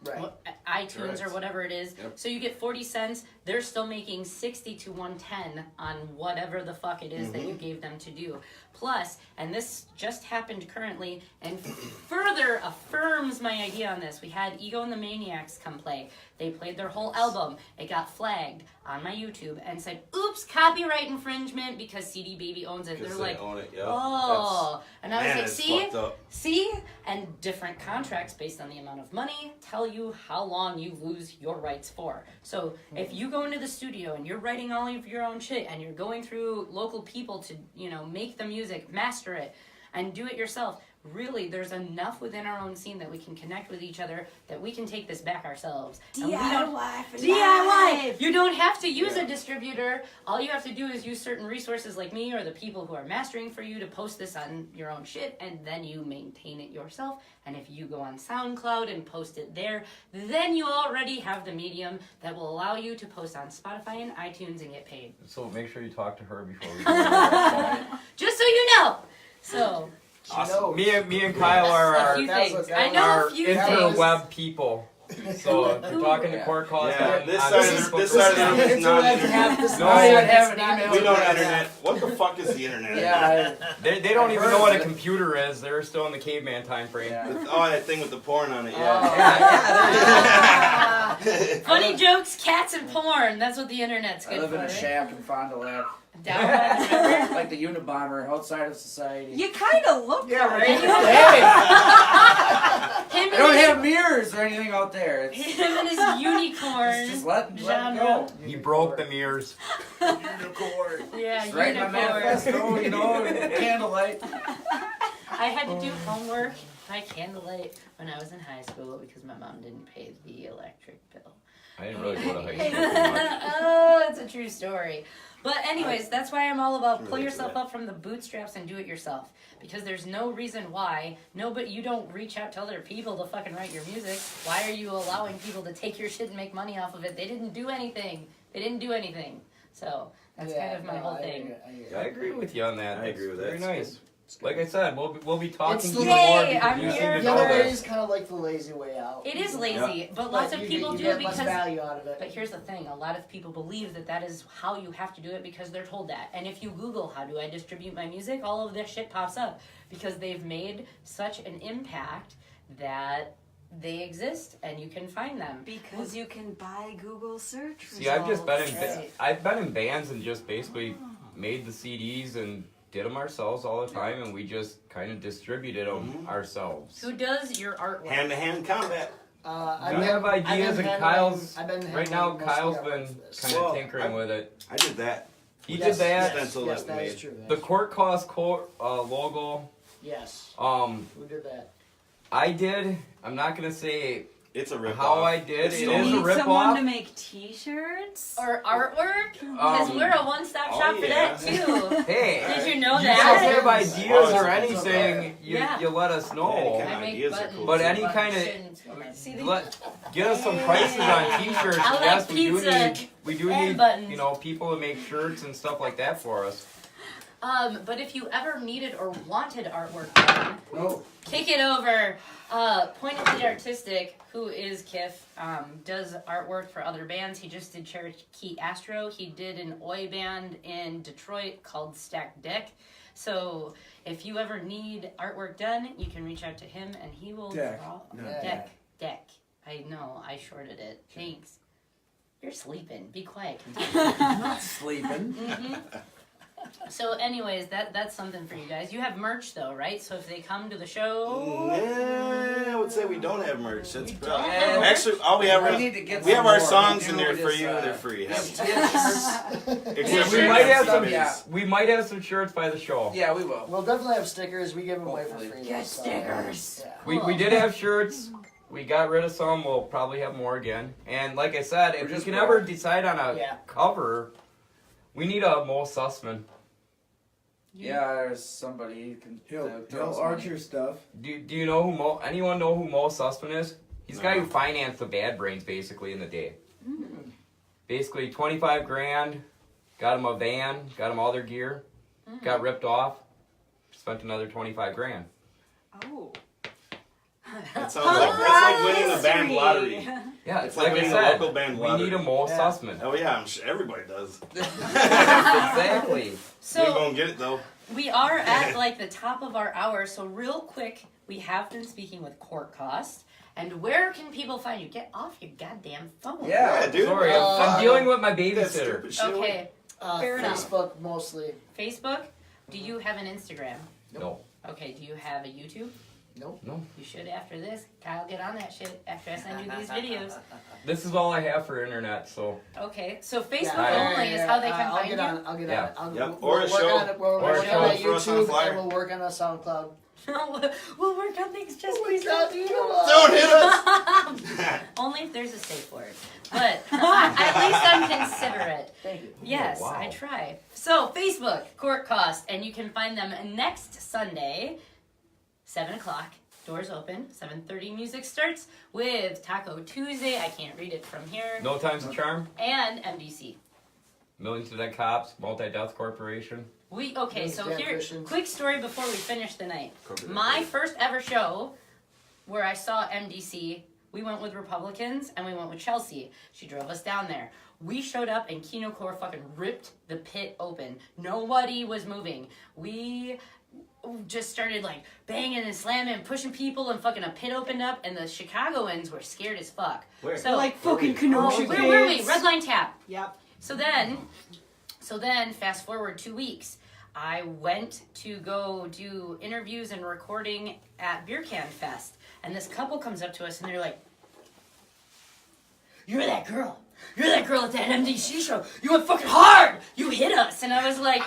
[SPEAKER 3] Right.
[SPEAKER 1] iTunes or
[SPEAKER 5] Correct.
[SPEAKER 1] whatever it is.
[SPEAKER 5] Yep.
[SPEAKER 1] So you get 40 cents. they're still making 60 to 110 on whatever the fuck it is that you gave them to do. Plus, and this just happened currently, and further affirms my idea on this, we had Ego and the Maniacs come play. They played their whole album. It got flagged on my YouTube and said, oops, copyright infringement, because CD Baby owns it. They're like,
[SPEAKER 5] own it, yep.
[SPEAKER 1] oh. And I was like,
[SPEAKER 5] it's
[SPEAKER 1] see?
[SPEAKER 5] fucked up.
[SPEAKER 1] See? And different contracts based on the amount of money tell you how long you lose your rights for. So if you go into the studio and you're writing all of your own shit and you're going through local people to, make the music, master it, and do it yourself, really, there's enough within our own scene that we can connect with each other, that we can take this back ourselves.
[SPEAKER 7] DIY for
[SPEAKER 1] DIY!
[SPEAKER 7] life.
[SPEAKER 1] You don't have to use a distributor. All you have to do is use certain resources like me or the people who are mastering for you to post this on your own shit, and then you maintain it yourself. And if you go on SoundCloud and post it there, then you already have the medium that will allow you to post on Spotify and iTunes and get paid.
[SPEAKER 2] So make sure you talk to her before we go.
[SPEAKER 1] Just so you know. So...
[SPEAKER 2] Awesome. Me and Kyle are
[SPEAKER 1] a few things. I know
[SPEAKER 2] our
[SPEAKER 1] a few things.
[SPEAKER 2] interweb people. So if you're talking to Court Caust on
[SPEAKER 5] this
[SPEAKER 2] on
[SPEAKER 5] side
[SPEAKER 2] Facebook,
[SPEAKER 5] of the room is not internet.
[SPEAKER 2] No,
[SPEAKER 4] I have an email.
[SPEAKER 5] We know internet. What the fuck is the internet?
[SPEAKER 4] Yeah,
[SPEAKER 2] they don't even know what a computer is. They're still in the caveman time frame.
[SPEAKER 5] Oh, that thing with the porn on it,
[SPEAKER 1] Funny jokes, cats, and porn. That's what the internet's good
[SPEAKER 4] I live
[SPEAKER 1] for.
[SPEAKER 4] in a
[SPEAKER 1] right?
[SPEAKER 4] shack in Fond du Lac.
[SPEAKER 1] Down by the river.
[SPEAKER 4] Like the Unabomber, outside of society.
[SPEAKER 7] You kind of look
[SPEAKER 4] Yeah,
[SPEAKER 7] like
[SPEAKER 4] right?
[SPEAKER 7] it.
[SPEAKER 4] Hey!
[SPEAKER 1] Him
[SPEAKER 4] I don't
[SPEAKER 1] and
[SPEAKER 4] have mirrors or anything out there. It's
[SPEAKER 1] his, him and his unicorn
[SPEAKER 4] just let it
[SPEAKER 1] genre.
[SPEAKER 4] go.
[SPEAKER 2] He broke the mirrors.
[SPEAKER 4] Unicorn.
[SPEAKER 1] Yeah,
[SPEAKER 4] Just write my
[SPEAKER 1] unicorn.
[SPEAKER 4] manifesto, candlelight.
[SPEAKER 1] I had to do homework by candlelight when I was in high school because my mom didn't pay the electric bill.
[SPEAKER 2] I didn't really go to high school too much.
[SPEAKER 1] Oh, it's a true story. But anyways, that's why I'm all about pull
[SPEAKER 5] relate to
[SPEAKER 1] yourself
[SPEAKER 5] that.
[SPEAKER 1] up from the bootstraps and do it yourself. Because there's no reason why. You don't reach out to other people to fucking write your music. Why are you allowing people to take your shit and make money off of it? They didn't do anything. So that's kind of my whole thing.
[SPEAKER 2] I agree with you on that.
[SPEAKER 5] I agree with that.
[SPEAKER 2] Very
[SPEAKER 5] It's
[SPEAKER 2] nice.
[SPEAKER 5] good. It's
[SPEAKER 2] Like I said, we'll be talking
[SPEAKER 3] It's
[SPEAKER 2] to
[SPEAKER 3] the-
[SPEAKER 2] you more.
[SPEAKER 1] Yay,
[SPEAKER 2] because
[SPEAKER 1] I'm
[SPEAKER 2] you seem
[SPEAKER 1] here
[SPEAKER 2] to
[SPEAKER 3] The
[SPEAKER 2] know
[SPEAKER 3] other way
[SPEAKER 2] this.
[SPEAKER 3] is kind of like the lazy way out.
[SPEAKER 1] It is lazy, but lots of
[SPEAKER 3] you
[SPEAKER 1] people
[SPEAKER 3] get,
[SPEAKER 1] do
[SPEAKER 3] you
[SPEAKER 1] it
[SPEAKER 3] get less
[SPEAKER 1] because.
[SPEAKER 3] value out of it.
[SPEAKER 1] But here's the thing: a lot of people believe that is how you have to do it because they're told that. And if you Google how do I distribute my music, all of this shit pops up because they've made such an impact that they exist and you can find them.
[SPEAKER 7] Because you can buy Google search results.
[SPEAKER 2] See, I've just been in
[SPEAKER 1] Right.
[SPEAKER 2] I've been in bands and just basically made the CDs and did them ourselves all the time, and we just kind of distributed them ourselves.
[SPEAKER 1] Who does your artwork?
[SPEAKER 5] Hand-to-hand combat.
[SPEAKER 2] We have ideas, and Kyle's right now. Kyle's been kind of
[SPEAKER 5] Well,
[SPEAKER 2] tinkering with it.
[SPEAKER 5] I did that.
[SPEAKER 2] He
[SPEAKER 3] Yes,
[SPEAKER 2] did that.
[SPEAKER 5] Stencil
[SPEAKER 3] Yes,
[SPEAKER 5] that we
[SPEAKER 3] that is
[SPEAKER 5] made.
[SPEAKER 3] true.
[SPEAKER 2] The Court Caust logo.
[SPEAKER 3] Yes.
[SPEAKER 2] Um,
[SPEAKER 3] Who did that?
[SPEAKER 2] I did. I'm not gonna say
[SPEAKER 5] It's a rip
[SPEAKER 2] how I did.
[SPEAKER 5] It's
[SPEAKER 2] It
[SPEAKER 5] stolen.
[SPEAKER 2] is a
[SPEAKER 7] Need
[SPEAKER 2] rip
[SPEAKER 7] someone
[SPEAKER 2] off.
[SPEAKER 7] to make T-shirts?
[SPEAKER 1] Or artwork? Because we're a one-stop
[SPEAKER 5] oh,
[SPEAKER 1] shop for
[SPEAKER 5] yeah.
[SPEAKER 1] that too.
[SPEAKER 2] Hey,
[SPEAKER 1] Did you know
[SPEAKER 2] you
[SPEAKER 1] that?
[SPEAKER 2] guys have ideas
[SPEAKER 5] Oh,
[SPEAKER 2] or
[SPEAKER 5] it's
[SPEAKER 2] anything, you
[SPEAKER 1] Yeah.
[SPEAKER 2] let us
[SPEAKER 5] Any
[SPEAKER 2] know.
[SPEAKER 5] kind
[SPEAKER 1] I
[SPEAKER 5] of
[SPEAKER 1] make
[SPEAKER 5] ideas are
[SPEAKER 1] buttons.
[SPEAKER 5] cool.
[SPEAKER 2] But
[SPEAKER 5] too.
[SPEAKER 2] any
[SPEAKER 1] Buttons
[SPEAKER 2] kind of
[SPEAKER 1] shouldn't- See, they
[SPEAKER 2] get us some prices on T-shirts.
[SPEAKER 1] I like
[SPEAKER 2] Yes,
[SPEAKER 1] pizza
[SPEAKER 2] we do
[SPEAKER 1] and
[SPEAKER 2] need
[SPEAKER 1] buttons.
[SPEAKER 2] people to make shirts and stuff like that for us.
[SPEAKER 1] But if you ever needed or wanted artwork done,
[SPEAKER 4] No.
[SPEAKER 1] kick it over. Pointedly Artistic, who is Kiff, does artwork for other bands. He just did Cherokee Astro. He did an Oi band in Detroit called Stack Deck. So if you ever need artwork done, you can reach out to him and he will
[SPEAKER 6] Deck.
[SPEAKER 1] draw.
[SPEAKER 6] No,
[SPEAKER 1] Deck. I know, I shorted it. Thanks. You're sleeping. Be quiet.
[SPEAKER 6] I'm not sleeping.
[SPEAKER 1] So anyways, that's something for you guys. You have merch though, right? So if they come to the show...
[SPEAKER 5] Nah, I would say we don't have merch. That's
[SPEAKER 1] We don't have
[SPEAKER 4] Yeah.
[SPEAKER 1] merch?
[SPEAKER 5] actually all we have.
[SPEAKER 4] We
[SPEAKER 5] Are,
[SPEAKER 4] need to get
[SPEAKER 5] we have
[SPEAKER 4] some
[SPEAKER 5] our
[SPEAKER 4] more.
[SPEAKER 5] songs
[SPEAKER 4] We
[SPEAKER 5] in
[SPEAKER 4] do
[SPEAKER 5] there for
[SPEAKER 4] this,
[SPEAKER 5] you. They're free.
[SPEAKER 4] T-shirts.
[SPEAKER 5] Except
[SPEAKER 2] We
[SPEAKER 5] for
[SPEAKER 2] might have
[SPEAKER 5] some
[SPEAKER 2] some.
[SPEAKER 4] Yeah.
[SPEAKER 2] We might have some shirts by the show.
[SPEAKER 4] Yeah, we will.
[SPEAKER 3] We'll definitely have stickers. We give them away for
[SPEAKER 4] Hopefully.
[SPEAKER 3] free.
[SPEAKER 7] Get
[SPEAKER 3] though, so,
[SPEAKER 7] stickers.
[SPEAKER 3] Yeah.
[SPEAKER 2] We did have shirts. We got rid of some. We'll probably have more again. And like I said, if we
[SPEAKER 4] just
[SPEAKER 2] can
[SPEAKER 4] broke.
[SPEAKER 2] ever decide on a
[SPEAKER 3] Yeah.
[SPEAKER 2] cover, we need a Mo Sussman.
[SPEAKER 4] Yeah, there's somebody who can throw
[SPEAKER 6] He'll
[SPEAKER 4] us
[SPEAKER 6] arch
[SPEAKER 4] money.
[SPEAKER 6] your stuff.
[SPEAKER 2] Do you know who anyone know who Mo Sussman is? He's the guy who financed the Bad Brains basically in the day. Basically 25 grand, got him a van, got him all their gear, got ripped off, spent another 25 grand.
[SPEAKER 7] Oh.
[SPEAKER 5] It sounds like it's like winning the band lottery.
[SPEAKER 2] Yeah,
[SPEAKER 5] It's
[SPEAKER 2] like
[SPEAKER 5] like
[SPEAKER 2] I
[SPEAKER 5] winning the
[SPEAKER 2] said,
[SPEAKER 5] local band
[SPEAKER 2] we
[SPEAKER 5] lottery.
[SPEAKER 2] need a Mo Sussman.
[SPEAKER 5] Oh yeah, I'm sure everybody does.
[SPEAKER 2] Exactly.
[SPEAKER 5] We ain't
[SPEAKER 1] So
[SPEAKER 5] gonna get it though.
[SPEAKER 1] we are at like the top of our hour. So real quick, we have been speaking with Court Caust. And where can people find you? Get off your goddamn phone.
[SPEAKER 5] Yeah, dude.
[SPEAKER 2] Sorry, I'm dealing with my babysitter.
[SPEAKER 5] Stupid shit.
[SPEAKER 1] Okay. Fair enough.
[SPEAKER 3] Facebook mostly.
[SPEAKER 1] Facebook. Do you have an Instagram?
[SPEAKER 2] No.
[SPEAKER 1] Okay. Do you have a YouTube?
[SPEAKER 3] Nope.
[SPEAKER 2] No.
[SPEAKER 1] You should after this. Kyle, get on that shit after I send you these videos.
[SPEAKER 2] This is all I have for internet, so.
[SPEAKER 1] Okay. So Facebook
[SPEAKER 2] Yeah.
[SPEAKER 1] only is how they can
[SPEAKER 3] I'll
[SPEAKER 1] find
[SPEAKER 3] get
[SPEAKER 1] you.
[SPEAKER 3] on. I'll get
[SPEAKER 2] Yeah.
[SPEAKER 3] on. I'll,
[SPEAKER 5] Yep.
[SPEAKER 3] We'll
[SPEAKER 5] Or a
[SPEAKER 3] work
[SPEAKER 5] show.
[SPEAKER 3] on it. We'll
[SPEAKER 5] Or a
[SPEAKER 3] work
[SPEAKER 5] show
[SPEAKER 3] on
[SPEAKER 5] for us on a
[SPEAKER 3] YouTube
[SPEAKER 5] flyer.
[SPEAKER 3] and we'll work on a SoundCloud.
[SPEAKER 1] We'll work on things just
[SPEAKER 3] Oh my
[SPEAKER 1] please
[SPEAKER 3] God,
[SPEAKER 1] don't
[SPEAKER 3] you
[SPEAKER 1] do
[SPEAKER 3] know
[SPEAKER 5] Don't hit us.
[SPEAKER 1] Only if there's a safe word. But at least I'm considerate.
[SPEAKER 3] Thank you.
[SPEAKER 1] Yes,
[SPEAKER 2] Oh, wow.
[SPEAKER 1] I try. So Facebook, Court Caust, and you can find them next Sunday, 7 o'clock. Doors open. 7:30 music starts with Taco Tuesday. I can't read it from here.
[SPEAKER 2] No Time's a Charm,
[SPEAKER 1] And MDC.
[SPEAKER 2] Millions to Dead Cops, Multi-Death Corporation.
[SPEAKER 1] Okay,
[SPEAKER 3] Yes,
[SPEAKER 1] so
[SPEAKER 3] Dan
[SPEAKER 1] here,
[SPEAKER 3] Christian.
[SPEAKER 1] quick story before we finish the night.
[SPEAKER 5] Corporate
[SPEAKER 1] My
[SPEAKER 5] Death.
[SPEAKER 1] first ever show where I saw MDC, we went with Republicans and we went with Chelsea. She drove us down there. We showed up and Kino Core fucking ripped the pit open. Nobody was moving. We just started like banging and slamming and pushing people and fucking a pit opened up and the Chicagoans were scared as fuck.
[SPEAKER 5] Where?
[SPEAKER 1] So
[SPEAKER 7] Like fucking
[SPEAKER 1] oh,
[SPEAKER 7] Kenosha
[SPEAKER 1] where were we?
[SPEAKER 7] kids.
[SPEAKER 1] Red Line Tap.
[SPEAKER 7] Yep.
[SPEAKER 1] So then, fast forward 2 weeks, I went to go do interviews and recording at Beer Can Fest. And this couple comes up to us and they're like, "You're that girl. You're that girl at that MDC show. You went fucking hard. You hit us." And I was like,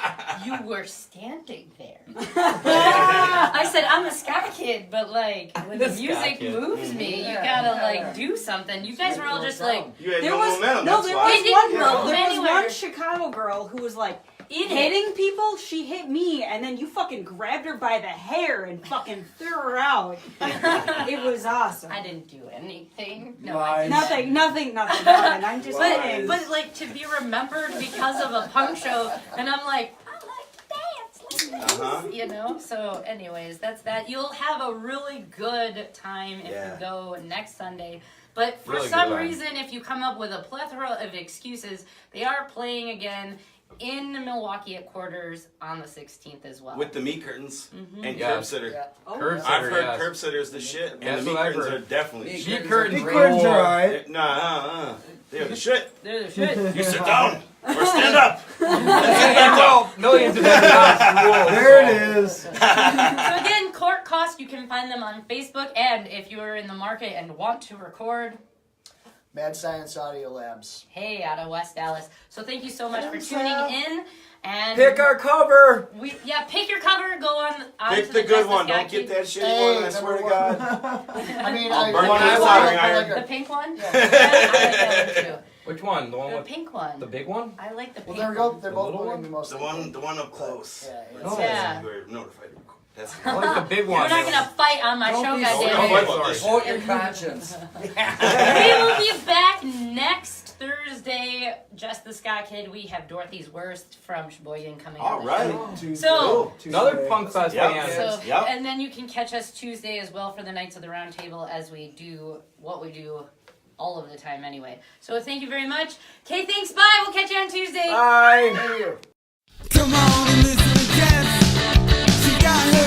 [SPEAKER 1] "You were standing there." I said, "I'm a ska kid, but like when the
[SPEAKER 2] The ska
[SPEAKER 1] music
[SPEAKER 2] kid.
[SPEAKER 1] moves me, you gotta like do something." You guys were all just like,
[SPEAKER 5] You had
[SPEAKER 7] There
[SPEAKER 5] no
[SPEAKER 7] was
[SPEAKER 5] momentum.
[SPEAKER 7] no,
[SPEAKER 5] That's
[SPEAKER 7] there
[SPEAKER 5] why.
[SPEAKER 7] was
[SPEAKER 1] It didn't
[SPEAKER 7] one
[SPEAKER 1] go
[SPEAKER 7] girl. There was
[SPEAKER 1] anywhere.
[SPEAKER 7] one Chicago girl who was like
[SPEAKER 1] "In it."
[SPEAKER 7] hitting people. She hit me, and then you fucking grabbed her by the hair and fucking threw her out. It was awesome.
[SPEAKER 1] I didn't do anything. No,
[SPEAKER 6] Lies.
[SPEAKER 1] I
[SPEAKER 7] Nothing. I'm just
[SPEAKER 1] But,
[SPEAKER 7] saying.
[SPEAKER 1] but like to be remembered because of a punk show, and I'm like, I like to dance, like this,
[SPEAKER 5] Uh-huh.
[SPEAKER 1] you know. So, anyways, that's that. You'll have a really good time if
[SPEAKER 5] Yeah.
[SPEAKER 1] you go next Sunday. But for
[SPEAKER 2] Really good
[SPEAKER 1] some
[SPEAKER 2] time.
[SPEAKER 1] reason, if you come up with a plethora of excuses, they are playing again in Milwaukee at Quarters on the 16th as well.
[SPEAKER 5] With the meat curtains and
[SPEAKER 2] Yeah.
[SPEAKER 5] curb sitter.
[SPEAKER 3] Yeah.
[SPEAKER 7] Oh,
[SPEAKER 2] Curb
[SPEAKER 5] I've
[SPEAKER 2] sitter,
[SPEAKER 5] heard
[SPEAKER 2] yes.
[SPEAKER 5] curb sitters the shit, and
[SPEAKER 2] That's
[SPEAKER 5] the meat
[SPEAKER 2] what I've
[SPEAKER 5] curtains
[SPEAKER 2] heard.
[SPEAKER 5] are definitely
[SPEAKER 4] Meat
[SPEAKER 5] shit.
[SPEAKER 2] Meat curtains
[SPEAKER 6] Big curtains
[SPEAKER 2] rule.
[SPEAKER 6] are alright.
[SPEAKER 5] Nah, they're the shit.
[SPEAKER 1] They're the shit.
[SPEAKER 5] You sit down or stand up.
[SPEAKER 2] No, Millions to Dead Cops rule.
[SPEAKER 6] There it is.
[SPEAKER 1] So again, Court Caust, you can find them on Facebook, and if you're in the market and want to record,
[SPEAKER 3] Mad Science Audio Labs.
[SPEAKER 1] hey, out of West Dallas. So thank you so much for tuning in. And
[SPEAKER 6] Pick our cover.
[SPEAKER 1] pick your cover. Go on.
[SPEAKER 5] Pick
[SPEAKER 1] to
[SPEAKER 5] the
[SPEAKER 1] Jess
[SPEAKER 5] good
[SPEAKER 1] the
[SPEAKER 5] one.
[SPEAKER 1] Ska
[SPEAKER 5] Don't get
[SPEAKER 1] Kid.
[SPEAKER 5] that shitty
[SPEAKER 3] Hey,
[SPEAKER 5] one. I swear to
[SPEAKER 3] number
[SPEAKER 5] God.
[SPEAKER 3] I mean,
[SPEAKER 5] I'll burn
[SPEAKER 3] I
[SPEAKER 5] you
[SPEAKER 3] like
[SPEAKER 5] with
[SPEAKER 3] the
[SPEAKER 5] soldering
[SPEAKER 3] one- I like
[SPEAKER 5] iron.
[SPEAKER 1] The pink one.
[SPEAKER 3] Yeah.
[SPEAKER 1] I like that one too.
[SPEAKER 2] Which one? The one
[SPEAKER 1] The
[SPEAKER 2] with
[SPEAKER 1] pink one.
[SPEAKER 2] the big one?
[SPEAKER 1] I like the
[SPEAKER 3] Well,
[SPEAKER 1] pink
[SPEAKER 3] they're
[SPEAKER 1] one.
[SPEAKER 3] both. They're
[SPEAKER 2] The
[SPEAKER 3] both
[SPEAKER 2] little
[SPEAKER 3] going
[SPEAKER 2] one?
[SPEAKER 3] to be mostly.
[SPEAKER 5] The one up close.
[SPEAKER 3] Yeah.
[SPEAKER 2] Oh.
[SPEAKER 1] Yeah.
[SPEAKER 5] You were notified. That's
[SPEAKER 2] I like the big
[SPEAKER 1] We're
[SPEAKER 2] one.
[SPEAKER 1] not gonna fight on my
[SPEAKER 6] Don't
[SPEAKER 1] show,
[SPEAKER 6] be
[SPEAKER 1] goddammit.
[SPEAKER 5] Don't fight about this.
[SPEAKER 6] Vote your conscience.
[SPEAKER 1] We will be back next Thursday. Jess the Ska Kid. We have Dorothy's Worst from Sheboygan coming
[SPEAKER 5] All
[SPEAKER 1] on the
[SPEAKER 5] right.
[SPEAKER 1] show.
[SPEAKER 6] Tuesday.
[SPEAKER 1] So-
[SPEAKER 2] Another punk fest
[SPEAKER 5] Yep.
[SPEAKER 2] band.
[SPEAKER 1] So,
[SPEAKER 5] Yep.
[SPEAKER 1] and then you can catch us Tuesday as well for the Nights of the Round Table as we do what we do all of the time anyway. So thank you very much. Okay, thanks. Bye. We'll catch you on Tuesday.
[SPEAKER 6] Bye.
[SPEAKER 3] Thank you.
[SPEAKER 8] Come on and listen to Jess. She got her